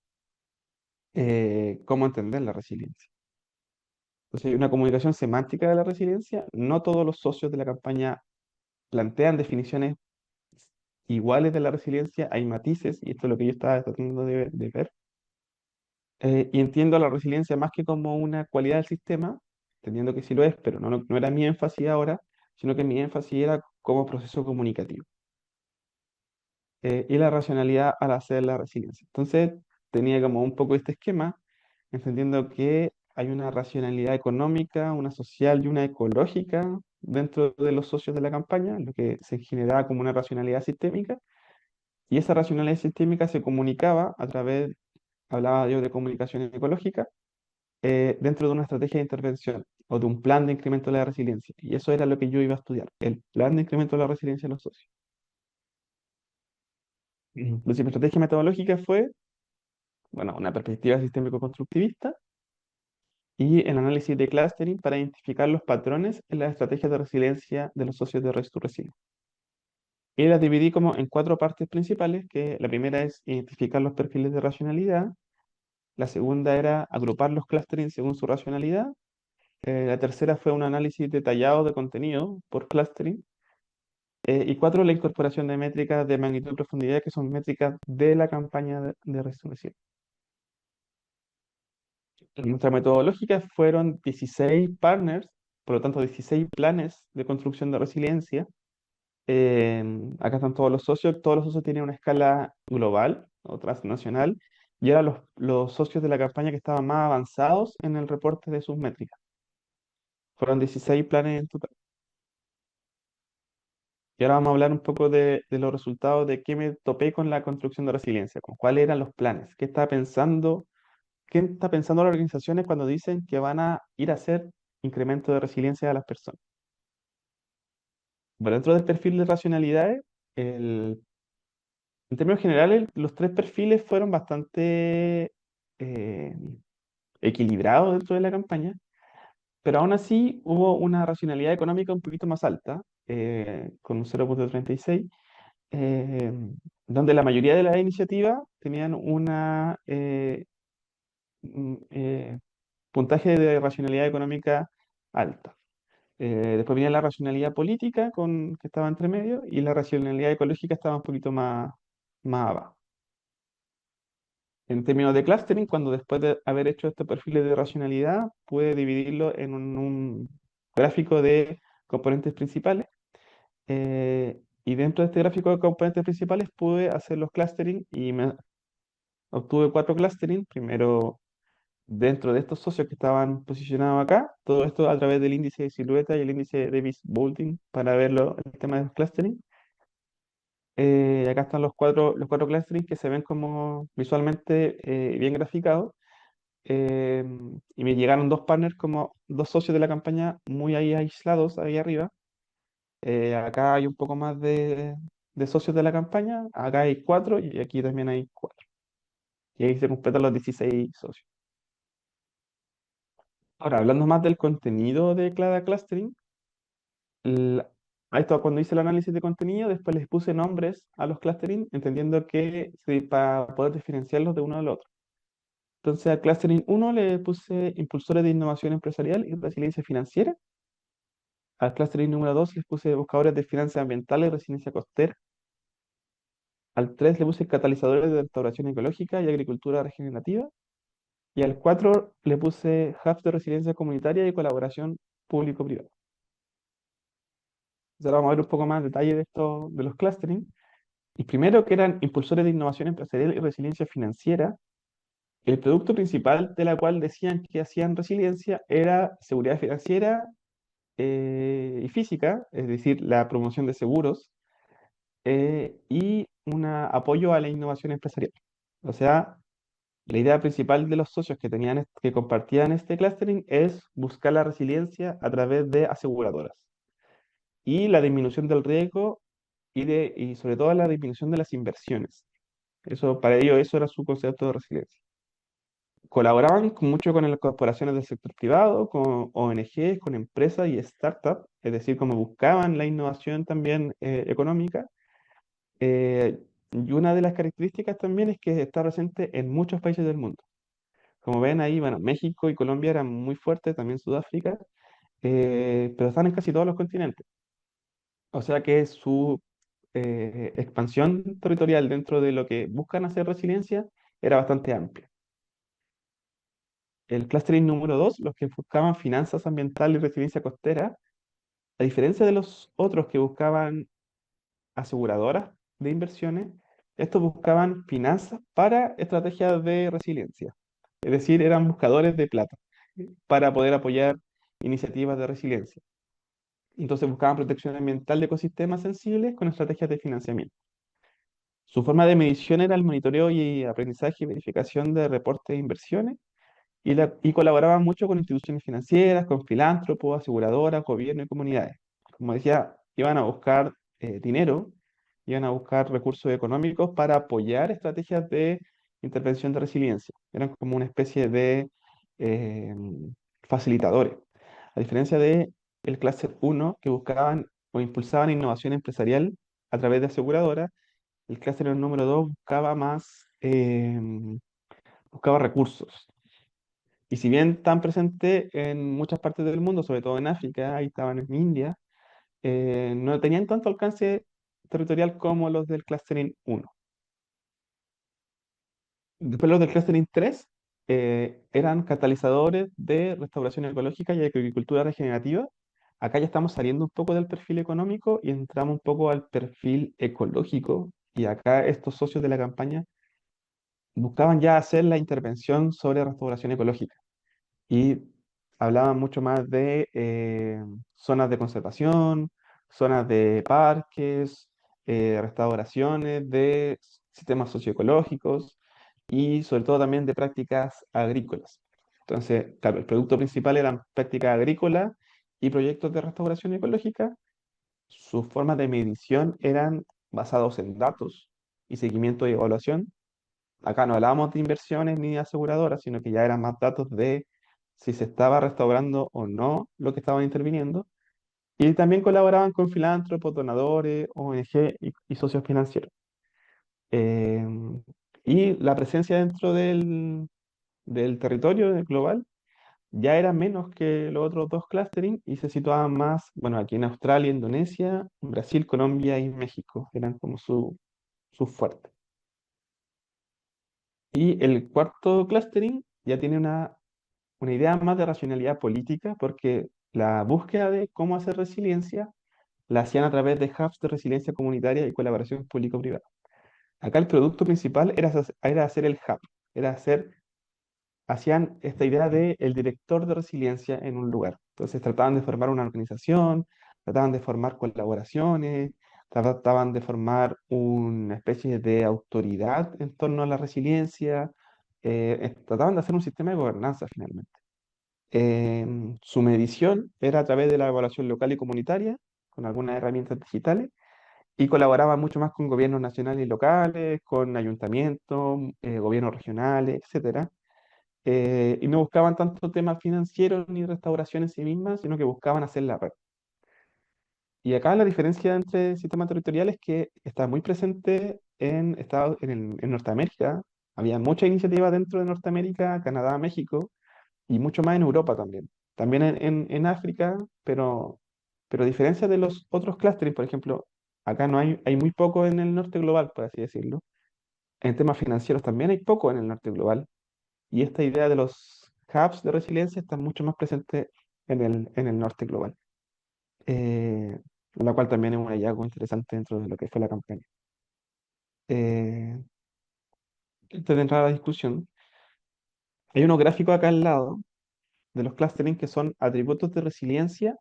cómo entender la resiliencia. Entonces, hay una comunicación semántica de la resiliencia. No todos los socios de la campaña plantean definiciones iguales de la resiliencia, hay matices, y esto es lo que yo estaba tratando de ver. Y entiendo la resiliencia más que como una cualidad del sistema, entendiendo que sí lo es, pero no era mi énfasis ahora, sino que mi énfasis era como proceso comunicativo. Y la racionalidad al hacer la resiliencia. Entonces, tenía como un poco este esquema, entendiendo que hay una racionalidad económica, una social y una ecológica dentro de los socios de la campaña, lo que se generaba como una racionalidad sistémica, y esa racionalidad sistémica se comunicaba a través, hablaba yo de comunicación ecológica, dentro de una estrategia de intervención o de un plan de incremento de la resiliencia. Y eso era lo que yo iba a estudiar, el plan de incremento de la resiliencia de los socios. Entonces, mi estrategia metodológica fue, bueno, una perspectiva sistémico-constructivista y el análisis de clustering para identificar los patrones en las estrategias de resiliencia de los socios de Resto Resilient. Y las dividí como en cuatro partes principales, que la primera es identificar los perfiles de racionalidad, la segunda era agrupar los clustering según su racionalidad, la tercera fue un análisis detallado de contenido por clustering, y cuatro, la incorporación de métricas de magnitud y profundidad, que son métricas de la campaña de Resto Resilient. Nuestra metodológica fueron 16 partners, por lo tanto 16 planes de construcción de resiliencia. Acá están todos los socios tienen una escala global o transnacional, y ahora los socios de la campaña que estaban más avanzados en el reporte de sus métricas. Fueron 16 planes en total. Y ahora vamos a hablar un poco de los resultados de qué me topé con la construcción de resiliencia, con cuáles eran los planes, qué está pensando las organizaciones cuando dicen que van a ir a hacer incremento de resiliencia a las personas. Bueno, dentro del perfil de racionalidades, en términos generales, los tres perfiles fueron bastante eh, equilibrados dentro de la campaña, pero aún así hubo una racionalidad económica un poquito más alta, con un 0,36, eh, donde la mayoría de las iniciativas tenían una puntaje de racionalidad económica alta. Después venía la racionalidad política, que estaba entre medio, y la racionalidad ecológica estaba un poquito más abajo. En términos de clustering, cuando después de haber hecho estos perfiles de racionalidad, pude dividirlo en un gráfico de componentes principales. Y dentro de este gráfico de componentes principales pude hacer los clustering y obtuve cuatro clustering. Primero, dentro de estos socios que estaban posicionados acá, todo esto a través del índice de silueta y el índice de Davis-Boulding para verlo, el tema del clustering. Acá están los cuatro clustering que se ven como visualmente bien graficados. eh, y me llegaron dos partners como dos socios de la campaña muy ahí aislados, ahí arriba. Acá hay un poco más de socios de la campaña, acá hay cuatro y aquí también hay cuatro. Y ahí se completan los 16 socios. Ahora, hablando más del contenido de cada clustering, l- a esto cuando hice el análisis de contenido, después les puse nombres a los clustering, entendiendo que para poder diferenciarlos de uno del otro. Entonces, al clustering uno le puse impulsores de innovación empresarial y resiliencia financiera. Al clustering número 2 les puse buscadores de finanzas ambientales y resiliencia costera. Al 3 le puse catalizadores de restauración ecológica y agricultura regenerativa. Y al 4 le puse hubs de resiliencia comunitaria y colaboración público-privada. Ahora vamos a ver un poco más detalle de esto, de los clustering. Y primero, que eran impulsores de innovación empresarial y resiliencia financiera. El producto principal de la cual decían que hacían resiliencia era seguridad financiera y física, es decir, la promoción de seguros y un apoyo a la innovación empresarial. O sea, la idea principal de los socios que tenían, que compartían este clustering es buscar la resiliencia a través de aseguradoras y la disminución del riesgo y sobre todo la disminución de las inversiones. Eso, para ellos, eso era su concepto de resiliencia. Colaboraban mucho con las corporaciones del sector privado, con ONGs, con empresas y startups, es decir, como buscaban la innovación también económica. Y una de las características también es que está presente en muchos países del mundo. Como ven ahí, bueno, México y Colombia eran muy fuertes, también Sudáfrica, pero están en casi todos los continentes. O sea que su expansión territorial dentro de lo que buscan hacer resiliencia era bastante amplia. El clustering número 2, los que buscaban finanzas ambientales y resiliencia costera, a diferencia de los otros que buscaban aseguradoras de inversiones, estos buscaban finanzas para estrategias de resiliencia. Es decir, eran buscadores de plata para poder apoyar iniciativas de resiliencia. Entonces buscaban protección ambiental de ecosistemas sensibles con estrategias de financiamiento. Su forma de medición era el monitoreo y aprendizaje y verificación de reportes de inversiones y colaboraban mucho con instituciones financieras, con filántropos, aseguradoras, gobierno y comunidades. Como decía, iban a buscar dinero, iban a buscar recursos económicos para apoyar estrategias de intervención de resiliencia. Eran como una especie de eh, facilitadores. A diferencia de el Cluster 1, que buscaban o impulsaban innovación empresarial a través de aseguradoras, el Cluster número 2 buscaba más, buscaba recursos. Y si bien están presentes en muchas partes del mundo, sobre todo en África, ahí estaban en India, no tenían tanto alcance territorial como los del Clustering 1. Después los del Clustering 3 eran catalizadores de restauración ecológica y agricultura regenerativa. Acá ya estamos saliendo un poco del perfil económico y entramos un poco al perfil ecológico. Y acá estos socios de la campaña buscaban ya hacer la intervención sobre restauración ecológica y hablaban mucho más de zonas de conservación, zonas de parques, restauraciones de sistemas socioecológicos y sobre todo también de prácticas agrícolas. Entonces, claro, el producto principal eran prácticas agrícolas y proyectos de restauración ecológica. Sus formas de medición eran basados en datos y seguimiento y evaluación. Acá no hablábamos de inversiones ni de aseguradoras, sino que ya eran más datos de si se estaba restaurando o no lo que estaban interviniendo. Y también colaboraban con filántropos, donadores, ONG y socios financieros. Eh, y la presencia dentro del territorio global ya era menos que los otros dos clustering y se situaban más, bueno, aquí en Australia, Indonesia, Brasil, Colombia y México. Eran como su fuerte. Y el cuarto clustering ya tiene una idea más de racionalidad política, porque la búsqueda de cómo hacer resiliencia la hacían a través de hubs de resiliencia comunitaria y colaboración público-privada. Acá el producto principal era hacer el hub, era hacer, hacían esta idea de el director de resiliencia en un lugar. Entonces trataban de formar una organización, trataban de formar colaboraciones, trataban de formar una especie de autoridad en torno a la resiliencia, trataban de hacer un sistema de gobernanza finalmente. Su medición era a través de la evaluación local y comunitaria, con algunas herramientas digitales, y colaboraba mucho más con gobiernos nacionales y locales, con ayuntamientos, gobiernos regionales, etcétera. Y no buscaban tanto temas financieros ni restauración en sí misma, sino que buscaban hacer la red. Y acá la diferencia entre sistemas territoriales es que está muy presente en, en Norteamérica. Había muchas iniciativas dentro de Norteamérica, Canadá, México, y mucho más en Europa también. También en África, pero a diferencia de los otros clústeres, por ejemplo, acá no hay muy poco en el norte global, por así decirlo. En temas financieros también hay poco en el norte global. Y esta idea de los hubs de resiliencia está mucho más presente en el norte global, eh, la cual también es un hallazgo interesante dentro de lo que fue la campaña. Eh, Antes de entrar a la discusión, hay unos gráficos acá al lado de los clustering que son atributos de resiliencia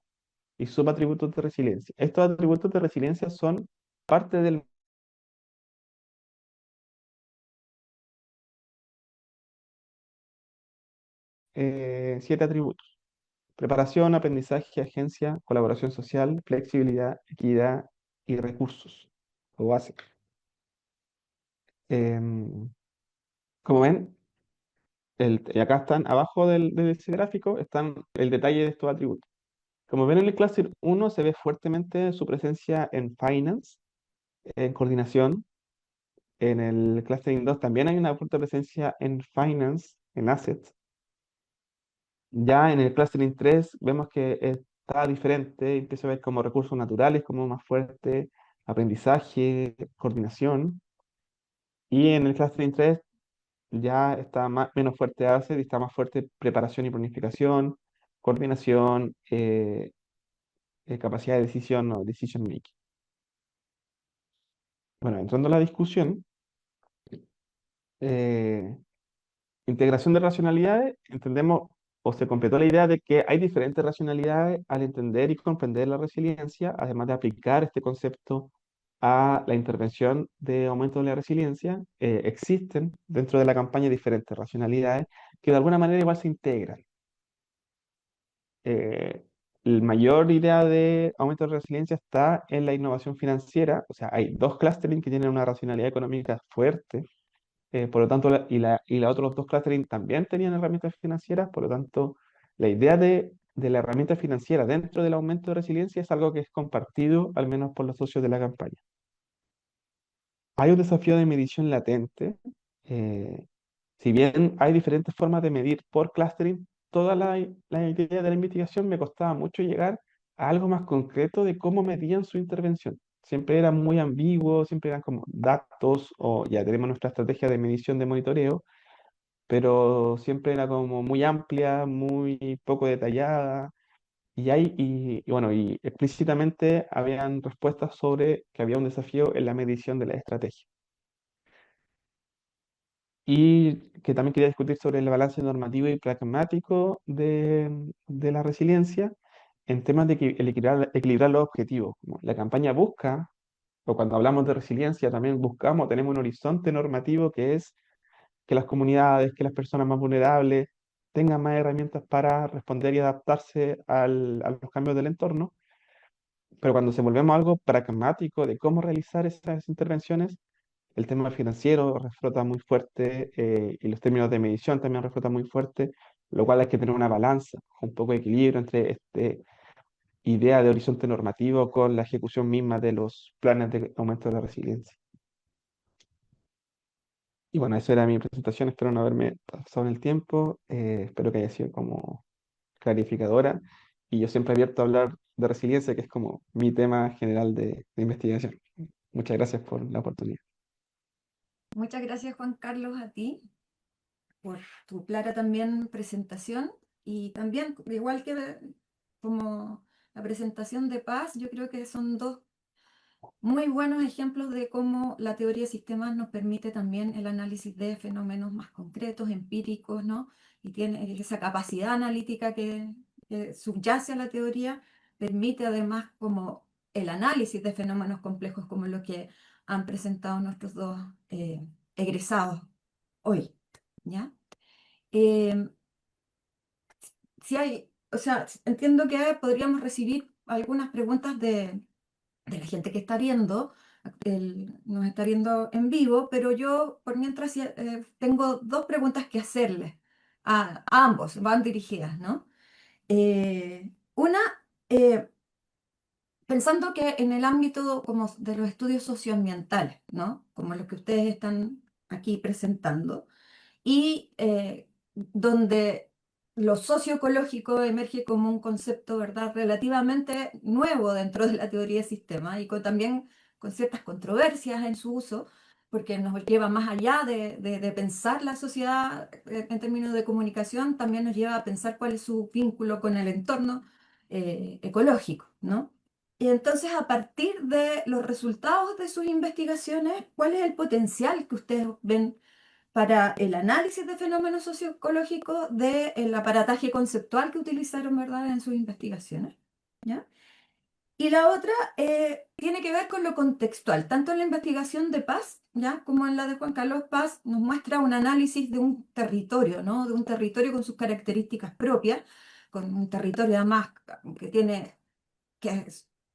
y subatributos de resiliencia. Estos atributos de resiliencia son parte del 7 atributos. Preparación, aprendizaje, agencia, colaboración social, flexibilidad, equidad y recursos, o base. Em, Como ven, y acá están, abajo de ese gráfico, están el detalle de estos atributos. Como ven en el cluster 1 se ve fuertemente su presencia en finance, en coordinación. En el clustering 2 también hay una fuerte presencia en finance, en assets. Ya en el clustering 3 vemos que está diferente, empieza a ver como recursos naturales, como más fuerte, aprendizaje, coordinación. Y en el clustering 3 ya está menos fuerte asset y está más fuerte preparación y planificación, coordinación, capacidad de decisión o decision making. Bueno, entrando a la discusión, eh, integración de racionalidades, entendemos o se completó la idea de que hay diferentes racionalidades al entender y comprender la resiliencia, además de aplicar este concepto a la intervención de aumento de la resiliencia. Existen dentro de la campaña diferentes racionalidades que de alguna manera igual se integran. Eh, la mayor idea de aumento de resiliencia está en la innovación financiera, o sea, hay dos clustering que tienen una racionalidad económica fuerte. Por lo tanto, y la otros dos clustering también tenían herramientas financieras, por lo tanto, la idea de la herramienta financiera dentro del aumento de resiliencia es algo que es compartido, al menos por los socios de la campaña. Hay un desafío de medición latente. eh, si bien hay diferentes formas de medir por clustering, toda la idea de la investigación me costaba mucho llegar a algo más concreto de cómo medían su intervención. Siempre era muy ambiguo, siempre eran como datos o ya tenemos nuestra estrategia de medición de monitoreo, pero siempre era como muy amplia, muy poco detallada, y bueno, y explícitamente habían respuestas sobre que había un desafío en la medición de la estrategia. Y que también quería discutir sobre el balance normativo y pragmático de la resiliencia en temas de el equilibrar los objetivos. Como la campaña busca, o cuando hablamos de resiliencia también buscamos, tenemos un horizonte normativo que es que las comunidades, que las personas más vulnerables tengan más herramientas para responder y adaptarse a los cambios del entorno, pero cuando se volvemos a algo pragmático de cómo realizar esas intervenciones, el tema financiero reflota muy fuerte, y los términos de medición también reflotan muy fuerte, lo cual hay que tener una balanza, un poco de equilibrio entre esta idea de horizonte normativo con la ejecución misma de los planes de aumento de la resiliencia. Y bueno, esa era mi presentación, espero no haberme pasado en el tiempo, espero que haya sido como clarificadora, y yo siempre abierto a hablar de resiliencia, que es como mi tema general de investigación. Muchas gracias por la oportunidad. Muchas gracias, Juan Carlos, a ti por tu clara también presentación y también, igual que como la presentación de Paz, yo creo que son dos muy buenos ejemplos de cómo la teoría de sistemas nos permite también el análisis de fenómenos más concretos, empíricos, ¿no? Y tiene esa capacidad analítica que subyace a la teoría, permite además como el análisis de fenómenos complejos como lo que han presentado nuestros dos egresados hoy, ¿ya? Eh, si hay, o sea, entiendo que podríamos recibir algunas preguntas de la gente que está viendo, nos está viendo en vivo, pero yo por mientras tengo dos preguntas que hacerles a ambos, van dirigidas, ¿no? Una, eh, pensando que en el ámbito como de los estudios socioambientales, ¿no? Como los que ustedes están aquí presentando, y donde lo socioecológico emerge como un concepto, ¿verdad?, relativamente nuevo dentro de la teoría de sistemas y también con ciertas controversias en su uso, porque nos lleva más allá de pensar la sociedad en términos de comunicación, también nos lleva a pensar cuál es su vínculo con el entorno ecológico, ¿no? Y entonces, a partir de los resultados de sus investigaciones, ¿cuál es el potencial que ustedes ven para el análisis de fenómenos socioecológicos del aparataje conceptual que utilizaron, ¿verdad?, en sus investigaciones? ¿Ya? Y la otra tiene que ver con lo contextual, tanto en la investigación de Paz, ¿ya?, como en la de Juan Carlos Paz, nos muestra un análisis de un territorio, ¿no?, de un territorio con sus características propias, con un territorio además que tiene, que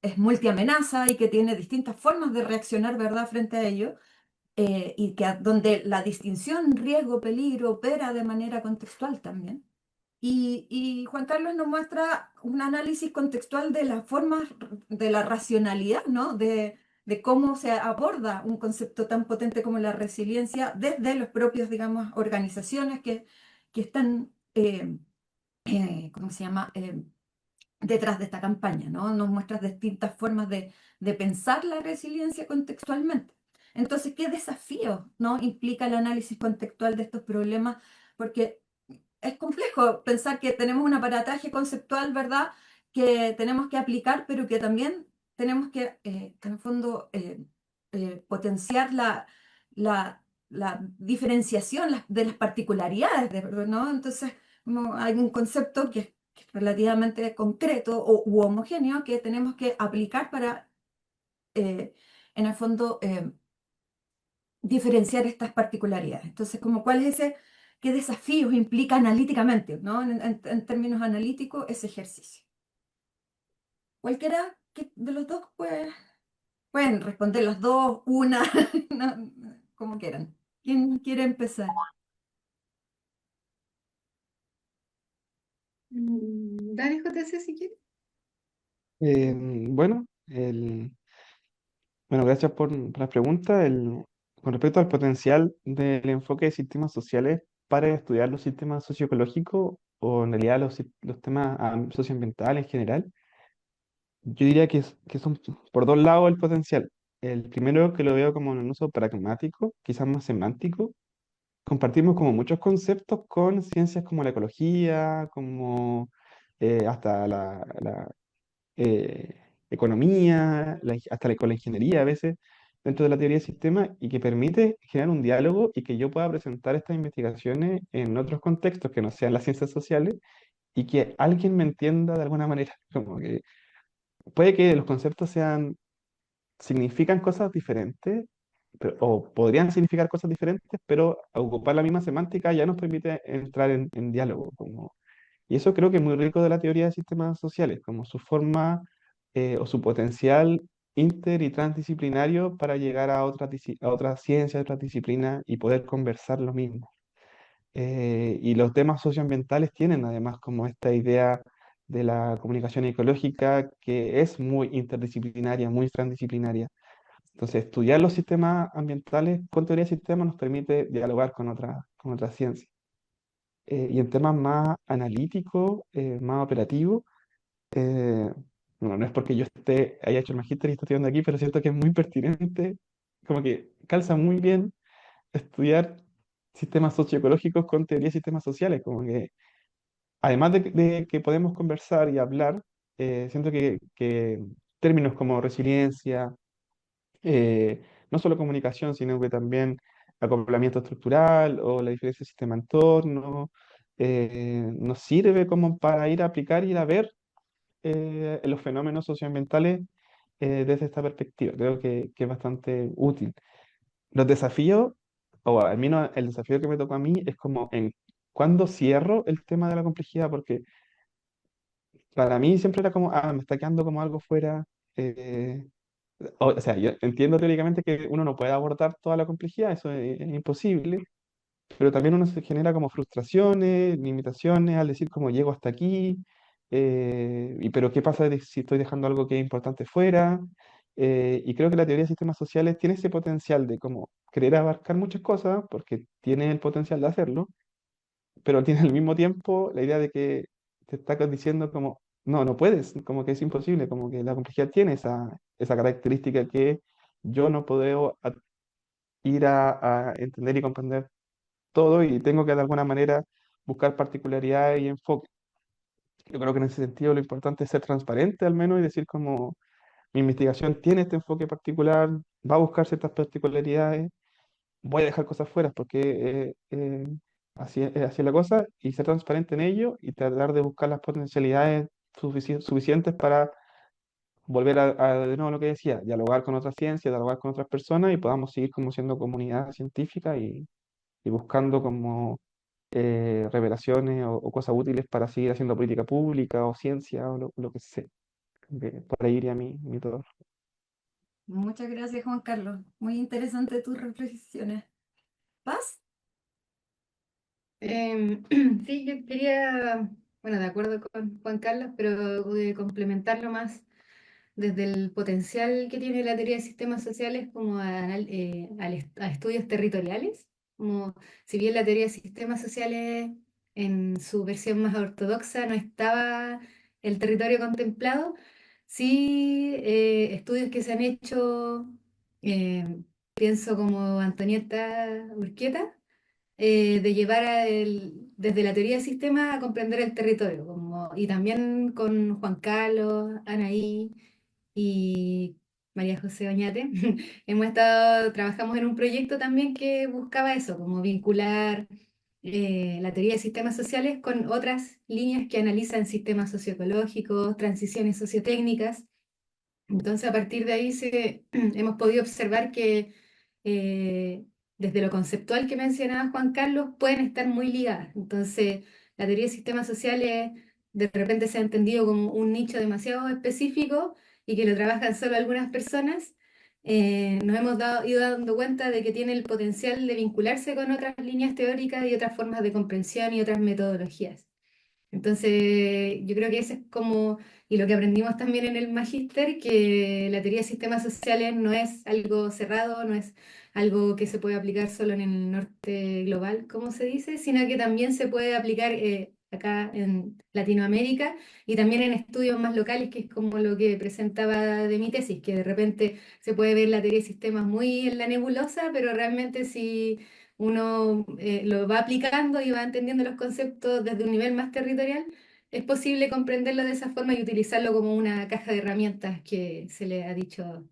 es multiamenaza y que tiene distintas formas de reaccionar, ¿verdad?, frente a ello, y que donde la distinción riesgo-peligro opera de manera contextual también. Y Juan Carlos nos muestra un análisis contextual de las formas, de la racionalidad, ¿no? De cómo se aborda un concepto tan potente como la resiliencia desde los propios, digamos, organizaciones que están, ¿cómo se llama?, detrás de esta campaña, ¿no? Nos muestra distintas formas de pensar la resiliencia contextualmente. Entonces, ¿qué desafíos, ¿no?, implica el análisis contextual de estos problemas? Porque es complejo pensar que tenemos un aparataje conceptual, ¿verdad?, que tenemos que aplicar, pero que también tenemos que, en el fondo, potenciar la diferenciación de las particularidades, ¿no? Entonces, hay un concepto que es relativamente concreto u homogéneo que tenemos que aplicar para, en el fondo, diferenciar estas particularidades. Entonces, como cuál es ese, qué desafíos implica analíticamente, ¿no? En términos analíticos, ese ejercicio. Cualquiera de los dos pueden responder las dos, una, no, como quieran. ¿Quién quiere empezar? Dale, JC, si quieres. Bueno, bueno, gracias por la pregunta. Con respecto al potencial del enfoque de sistemas sociales para estudiar los sistemas socioecológicos o en realidad los temas socioambientales en general, yo diría que son por dos lados el potencial. El primero que lo veo como en un uso pragmático, quizás más semántico. Compartimos como muchos conceptos con ciencias como la ecología, como hasta la eh, economía, con la ingeniería a veces, dentro de la teoría de sistemas, y que permite generar un diálogo y que yo pueda presentar estas investigaciones en otros contextos que no sean las ciencias sociales y que alguien me entienda de alguna manera. Como que puede que los conceptos significan cosas diferentes, o podrían significar cosas diferentes, pero ocupar la misma semántica ya nos permite entrar en diálogo. Y eso creo que es muy rico de la teoría de sistemas sociales, como su forma o su potencial inter y transdisciplinario para llegar a otras ciencias, otras disciplinas y poder conversar lo mismo. Y los temas socioambientales tienen además como esta idea de la comunicación ecológica que es muy interdisciplinaria, muy transdisciplinaria. Entonces, estudiar los sistemas ambientales con teoría de sistemas nos permite dialogar con otras ciencias. Y en temas más analíticos, más operativos, eh, bueno, no es porque haya hecho el magíster y esté estudiando aquí, pero siento que es muy pertinente, como que calza muy bien estudiar sistemas socioecológicos con teoría de sistemas sociales, como que además de que podemos conversar y hablar, siento que términos como resiliencia, no solo comunicación, sino que también acoplamiento estructural o la diferencia sistema-entorno, nos sirve como para ir a aplicar y ir a ver los fenómenos socioambientales desde esta perspectiva. Creo que es bastante útil. Los desafíos, o al menos el desafío que me tocó a mí, es como en cuándo cierro el tema de la complejidad, porque para mí siempre era como, me está quedando como algo fuera. eh, o sea, yo entiendo teóricamente que uno no puede abordar toda la complejidad, eso es imposible, pero también uno se genera como frustraciones, limitaciones al decir como llego hasta aquí, pero ¿qué pasa si estoy dejando algo que es importante fuera? Y creo que la teoría de sistemas sociales tiene ese potencial de como querer abarcar muchas cosas, porque tiene el potencial de hacerlo, pero tiene al mismo tiempo la idea de que te está diciendo como, no, no puedes, como que es imposible, como que la complejidad tiene esa característica que yo no puedo ir a entender y comprender todo y tengo que de alguna manera buscar particularidades y enfoque. Yo creo que en ese sentido lo importante es ser transparente al menos y decir como mi investigación tiene este enfoque particular, va a buscar ciertas particularidades, voy a dejar cosas fuera porque así es la cosa y ser transparente en ello y tratar de buscar las potencialidades suficientes para volver de nuevo a lo que decía, dialogar con otras ciencias, dialogar con otras personas y podamos seguir como siendo comunidad científica y buscando como revelaciones o cosas útiles para seguir haciendo política pública o ciencia o lo que sea. Por ahí iría mi todo. Muchas gracias, Juan Carlos. Muy interesante tus reflexiones. ¿Paz? Sí, yo quería, bueno, de acuerdo con Juan Carlos, pero complementarlo más desde el potencial que tiene la teoría de sistemas sociales como a estudios territoriales. Como si bien la teoría de sistemas sociales en su versión más ortodoxa no estaba el territorio contemplado, sí estudios que se han hecho, pienso como Antonieta Urquieta, de llevar desde la teoría del sistema a comprender el territorio, y también con Juan Carlos, Anaí y María José Oñate, trabajamos en un proyecto también que buscaba eso, como vincular la teoría de sistemas sociales con otras líneas que analizan sistemas socioecológicos, transiciones sociotécnicas. Entonces, a partir de ahí hemos podido observar que eh, desde lo conceptual que mencionaba Juan Carlos, pueden estar muy ligadas. Entonces, la teoría de sistemas sociales de repente se ha entendido como un nicho demasiado específico y que lo trabajan solo algunas personas. Nos hemos ido dando cuenta de que tiene el potencial de vincularse con otras líneas teóricas y otras formas de comprensión y otras metodologías. Entonces, yo creo que eso es como, y lo que aprendimos también en el magíster, que la teoría de sistemas sociales no es algo cerrado, no es algo que se puede aplicar solo en el norte global, como se dice, sino que también se puede aplicar acá en Latinoamérica y también en estudios más locales, que es como lo que presentaba de mi tesis, que de repente se puede ver la teoría de sistemas muy en la nebulosa, pero realmente si uno lo va aplicando y va entendiendo los conceptos desde un nivel más territorial, es posible comprenderlo de esa forma y utilizarlo como una caja de herramientas que se le ha dicho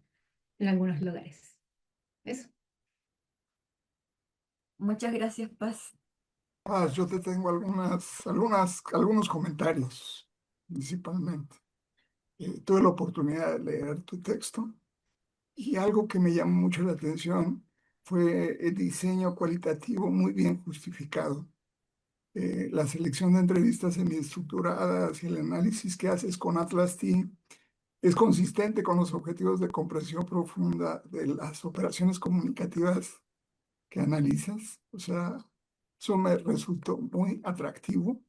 en algunos lugares. Eso. Muchas gracias, Paz. Yo te tengo algunos comentarios, principalmente. Tuve la oportunidad de leer tu texto y algo que me llamó mucho la atención fue el diseño cualitativo muy bien justificado. La selección de entrevistas semiestructuradas y el análisis que haces con Atlas T es consistente con los objetivos de comprensión profunda de las operaciones comunicativas que analizas. O sea, eso me resultó muy atractivo.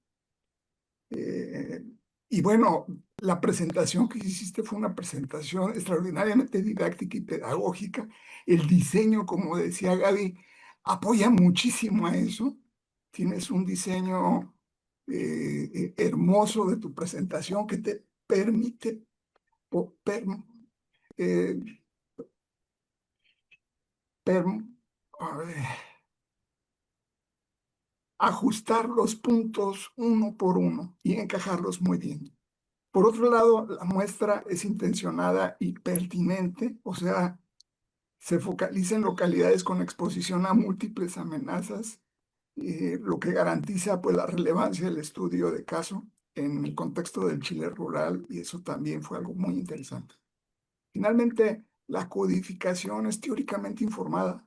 Eh, y bueno, la presentación que hiciste fue una presentación extraordinariamente didáctica y pedagógica. El diseño, como decía Gaby, apoya muchísimo a eso. Tienes un diseño hermoso de tu presentación que te permite po- per- eh, per- a ver, ajustar los puntos uno por uno y encajarlos muy bien. Por otro lado, la muestra es intencionada y pertinente, o sea, se focaliza en localidades con exposición a múltiples amenazas, lo que garantiza pues, la relevancia del estudio de caso en el contexto del Chile rural, y eso también fue algo muy interesante. Finalmente, la codificación es teóricamente informada.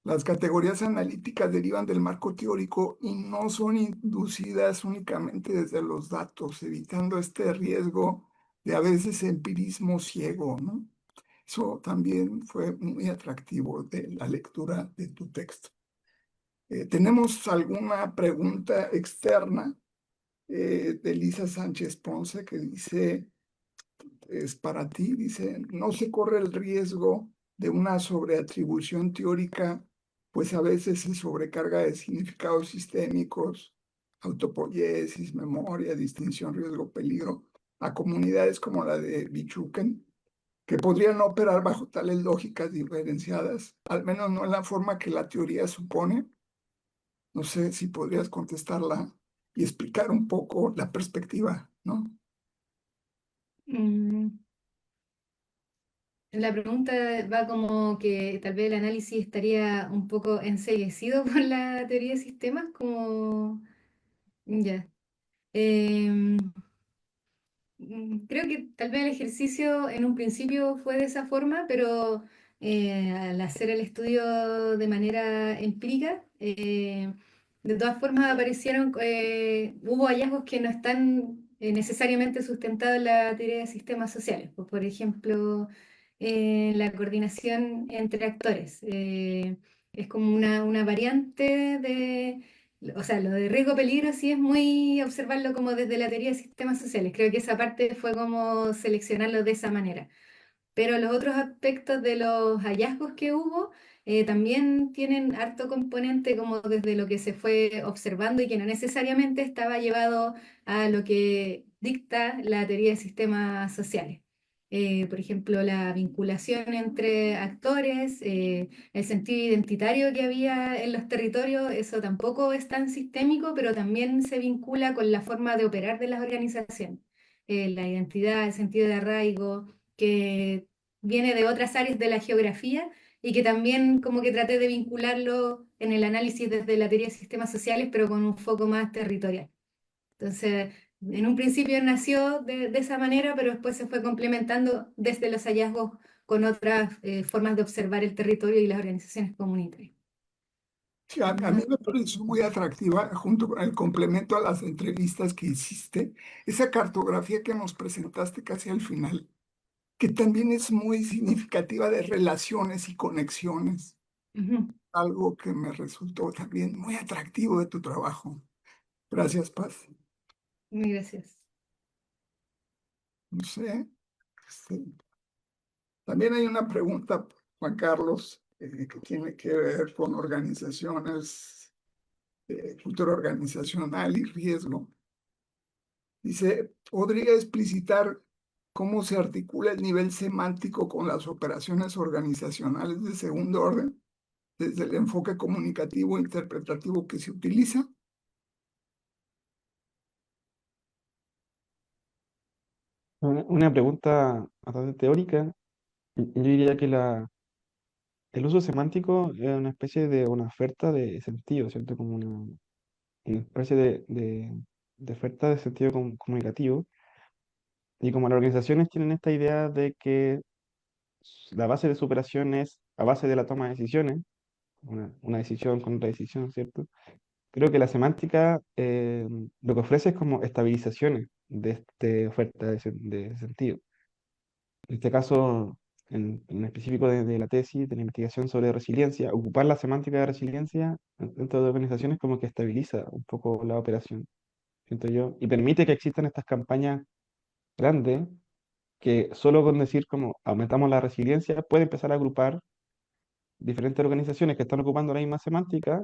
Las categorías analíticas derivan del marco teórico y no son inducidas únicamente desde los datos, evitando este riesgo de a veces empirismo ciego, ¿no? Eso también fue muy atractivo de la lectura de tu texto. ¿Tenemos alguna pregunta externa de Lisa Sánchez Ponce que dice, es para ti, dice, no se corre el riesgo de una sobreatribución teórica, pues a veces se sobrecarga de significados sistémicos, autopoiesis, memoria, distinción, riesgo, peligro, a comunidades como la de Bichuken? que podrían no operar bajo tales lógicas diferenciadas, al menos no en la forma que la teoría supone. No sé si podrías contestarla y explicar un poco la perspectiva, ¿no? Mm, La pregunta va como que tal vez el análisis estaría un poco enceguecido por la teoría de sistemas, como ya. Em, Creo que tal vez el ejercicio en un principio fue de esa forma, pero al hacer el estudio de manera empírica, de todas formas aparecieron, hubo hallazgos que no están necesariamente sustentados en la teoría de sistemas sociales. Pues, por ejemplo, la coordinación entre actores. Es como una variante de o sea, lo de riesgo-peligro sí es muy observarlo como desde la teoría de sistemas sociales. Creo que esa parte fue como seleccionarlo de esa manera. Pero los otros aspectos de los hallazgos que hubo también tienen harto componente como desde lo que se fue observando y que no necesariamente estaba llevado a lo que dicta la teoría de sistemas sociales. Por ejemplo, la vinculación entre actores, el sentido identitario que había en los territorios, eso tampoco es tan sistémico, pero también se vincula con la forma de operar de las organizaciones. La identidad, el sentido de arraigo, que viene de otras áreas de la geografía y que también como que traté de vincularlo en el análisis desde la teoría de sistemas sociales, pero con un foco más territorial. Entonces, en un principio nació de esa manera, pero después se fue complementando desde los hallazgos con otras formas de observar el territorio y las organizaciones comunitarias. Sí, a mí me pareció muy atractiva, junto con el complemento a las entrevistas que hiciste, esa cartografía que nos presentaste casi al final, que también es muy significativa de relaciones y conexiones, Ujú. algo que me resultó también muy atractivo de tu trabajo. Gracias, Paz. Muy gracias. No sé, este, también hay una pregunta, Juan Carlos, que tiene que ver con organizaciones, cultura organizacional y riesgo. Dice, ¿podría explicitar cómo se articula el nivel semántico con las operaciones organizacionales de segundo orden, desde el enfoque comunicativo e interpretativo que se utiliza? Una pregunta bastante teórica. Yo diría que el uso semántico es una especie de una oferta de sentido, ¿cierto? Como una especie de oferta de sentido comunicativo. Y como las organizaciones tienen esta idea de que la base de su operación es a base de la toma de decisiones, una decisión con otra decisión, ¿cierto? Creo que la semántica lo que ofrece es como estabilizaciones de esta oferta de sentido. En este caso, en específico de la tesis, de la investigación sobre resiliencia, ocupar la semántica de resiliencia dentro de organizaciones como que estabiliza un poco la operación, siento yo, y permite que existan estas campañas grandes que solo con decir como aumentamos la resiliencia puede empezar a agrupar diferentes organizaciones que están ocupando la misma semántica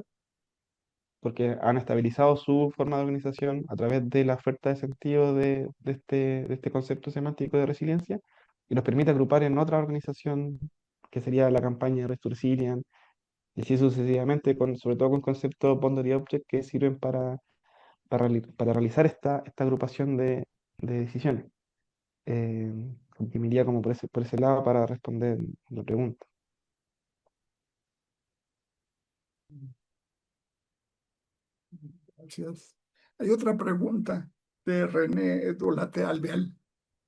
porque han estabilizado su forma de organización a través de la oferta de sentido de este concepto semántico de resiliencia y nos permite agrupar en otra organización que sería la campaña Restore Resilient y así sucesivamente, sobre todo con conceptos Boundary Object que sirven para realizar esta agrupación de decisiones. Eh, que me iría como por ese lado para responder la pregunta. Gracias. Hay otra pregunta de René Dolate Alveal.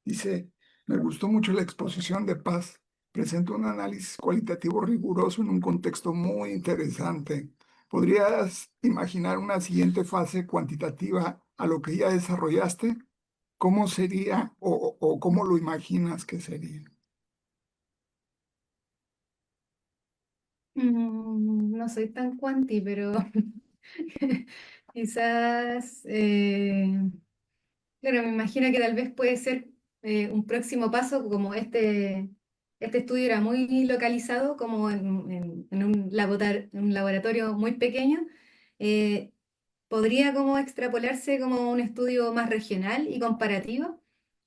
Dice, me gustó mucho la exposición de Paz. Presenta un análisis cualitativo riguroso en un contexto muy interesante. ¿Podrías imaginar una siguiente fase cuantitativa a lo que ya desarrollaste? ¿Cómo sería o cómo lo imaginas que sería? No soy tan cuanti, pero quizás, claro, me imagino que tal vez puede ser un próximo paso, como este estudio era muy localizado, como en un laboratorio muy pequeño, eh, podría como extrapolarse como un estudio más regional y comparativo.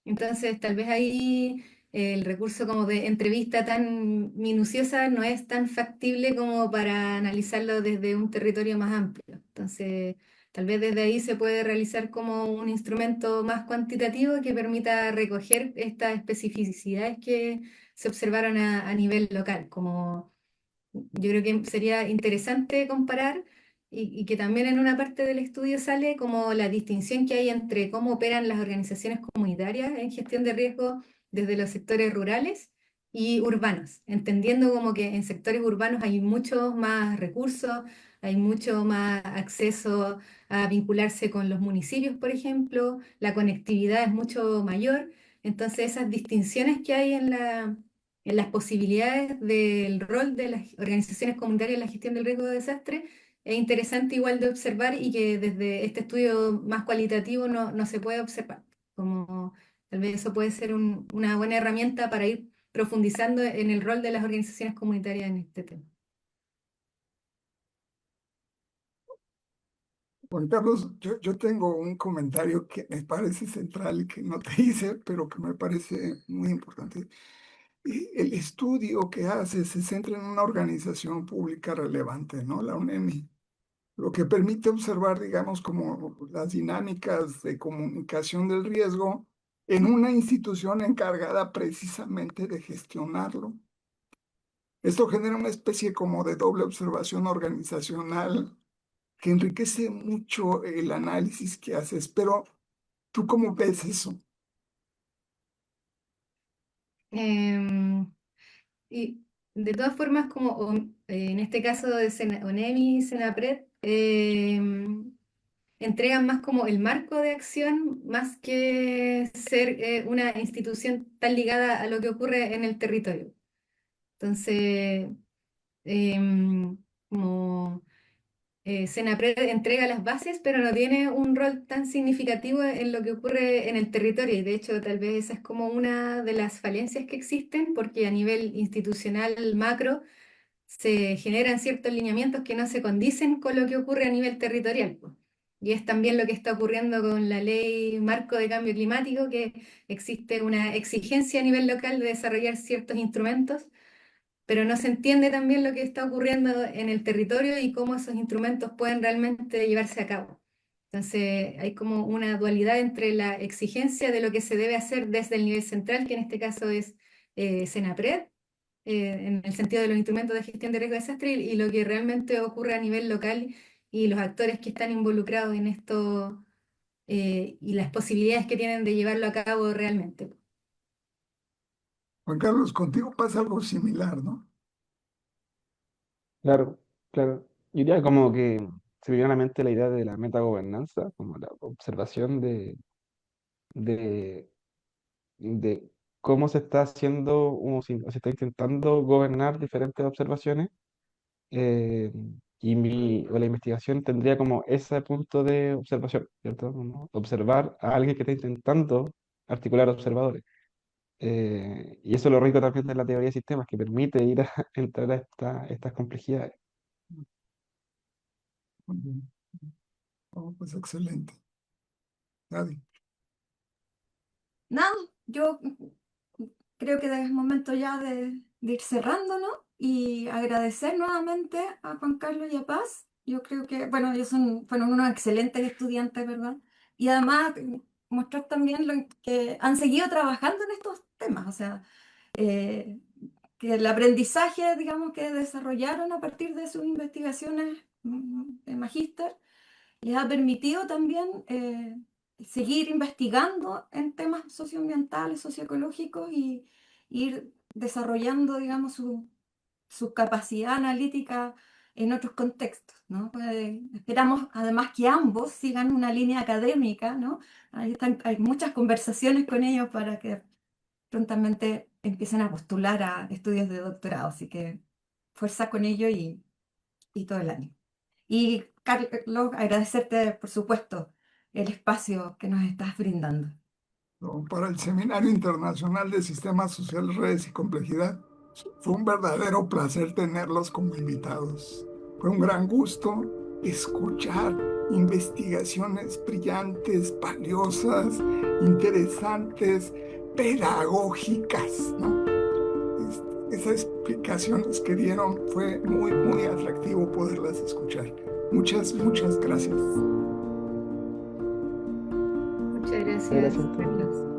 Entonces, tal vez ahí el recurso como de entrevista tan minuciosa no es tan factible como para analizarlo desde un territorio más amplio. Entonces, tal vez desde ahí se puede realizar como un instrumento más cuantitativo que permita recoger estas especificidades que se observaron a nivel local. Como yo creo que sería interesante comparar y que también en una parte del estudio sale como la distinción que hay entre cómo operan las organizaciones comunitarias en gestión de riesgo desde los sectores rurales y urbanos, entendiendo como que en sectores urbanos hay muchos más recursos, hay mucho más acceso a vincularse con los municipios, por ejemplo, la conectividad es mucho mayor, entonces esas distinciones que hay en las posibilidades del rol de las organizaciones comunitarias en la gestión del riesgo de desastre, es interesante igual de observar y que desde este estudio más cualitativo no se puede observar. Como tal vez eso puede ser una buena herramienta para ir profundizando en el rol de las organizaciones comunitarias en este tema. Juan Carlos, yo tengo un comentario que me parece central y que no te hice, pero que me parece muy importante. El estudio que hace se centra en una organización pública relevante, ¿no? La UNEMI, lo que permite observar, digamos, como las dinámicas de comunicación del riesgo en una institución encargada precisamente de gestionarlo. Esto genera una especie como de doble observación organizacional que enriquece mucho el análisis que haces, pero ¿tú cómo ves eso? Em, y de todas formas, como en este caso de ONEMI y Senapred, entregan más como el marco de acción, más que ser una institución tan ligada a lo que ocurre en el territorio. Entonces, como Senapred entrega las bases, pero no tiene un rol tan significativo en lo que ocurre en el territorio. Y de hecho, tal vez esa es como una de las falencias que existen, porque a nivel institucional macro se generan ciertos lineamientos que no se condicen con lo que ocurre a nivel territorial, po. Y es también lo que está ocurriendo con la ley marco de cambio climático, que existe una exigencia a nivel local de desarrollar ciertos instrumentos, pero no se entiende también lo que está ocurriendo en el territorio y cómo esos instrumentos pueden realmente llevarse a cabo. Entonces, hay como una dualidad entre la exigencia de lo que se debe hacer desde el nivel central, que en este caso es Senapred, en el sentido de los instrumentos de gestión de riesgo de desastre, y lo que realmente ocurre a nivel local y los actores que están involucrados en esto y las posibilidades que tienen de llevarlo a cabo realmente. Juan Carlos, contigo pasa algo similar, ¿no? Claro, claro. Yo diría como que se me viene a la mente la idea de la metagobernanza, como la observación de, de cómo se está haciendo o se está intentando gobernar diferentes observaciones. eh, o la investigación tendría como ese punto de observación, ¿cierto? Como observar a alguien que está intentando articular observadores. Y eso es lo rico también de la teoría de sistemas, que permite ir a entrar a estas complejidades. Muy bien. Oh, pues excelente. Gaby. Nada, yo creo que es momento ya de ir cerrando, ¿no? Y agradecer nuevamente a Juan Carlos y a Paz. Yo creo que, bueno, fueron unos excelentes estudiantes, ¿verdad? Y además mostrar también que han seguido trabajando en estos temas, o sea, eh, que el aprendizaje, digamos, que desarrollaron a partir de sus investigaciones de magíster les ha permitido también seguir investigando en temas socioambientales, socioecológicos y ir desarrollando, digamos, su capacidad analítica en otros contextos, ¿no? Esperamos además que ambos sigan una línea académica, ¿no? Hay muchas conversaciones con ellos para que prontamente empiecen a postular a estudios de doctorado, así que fuerza con ello y todo el ánimo. Y Carlos, agradecerte, por supuesto, el espacio que nos estás brindando. No, para el Seminario Internacional de Sistemas Sociales, Redes y Complejidad, fue un verdadero placer tenerlos como invitados. Fue un gran gusto escuchar investigaciones brillantes, valiosas, interesantes, pedagógicas, ¿no? Esas explicaciones que dieron fue muy, muy atractivo poderlas escuchar. Muchas, muchas gracias. Muchas Muchas gracias, gracias. Carlos.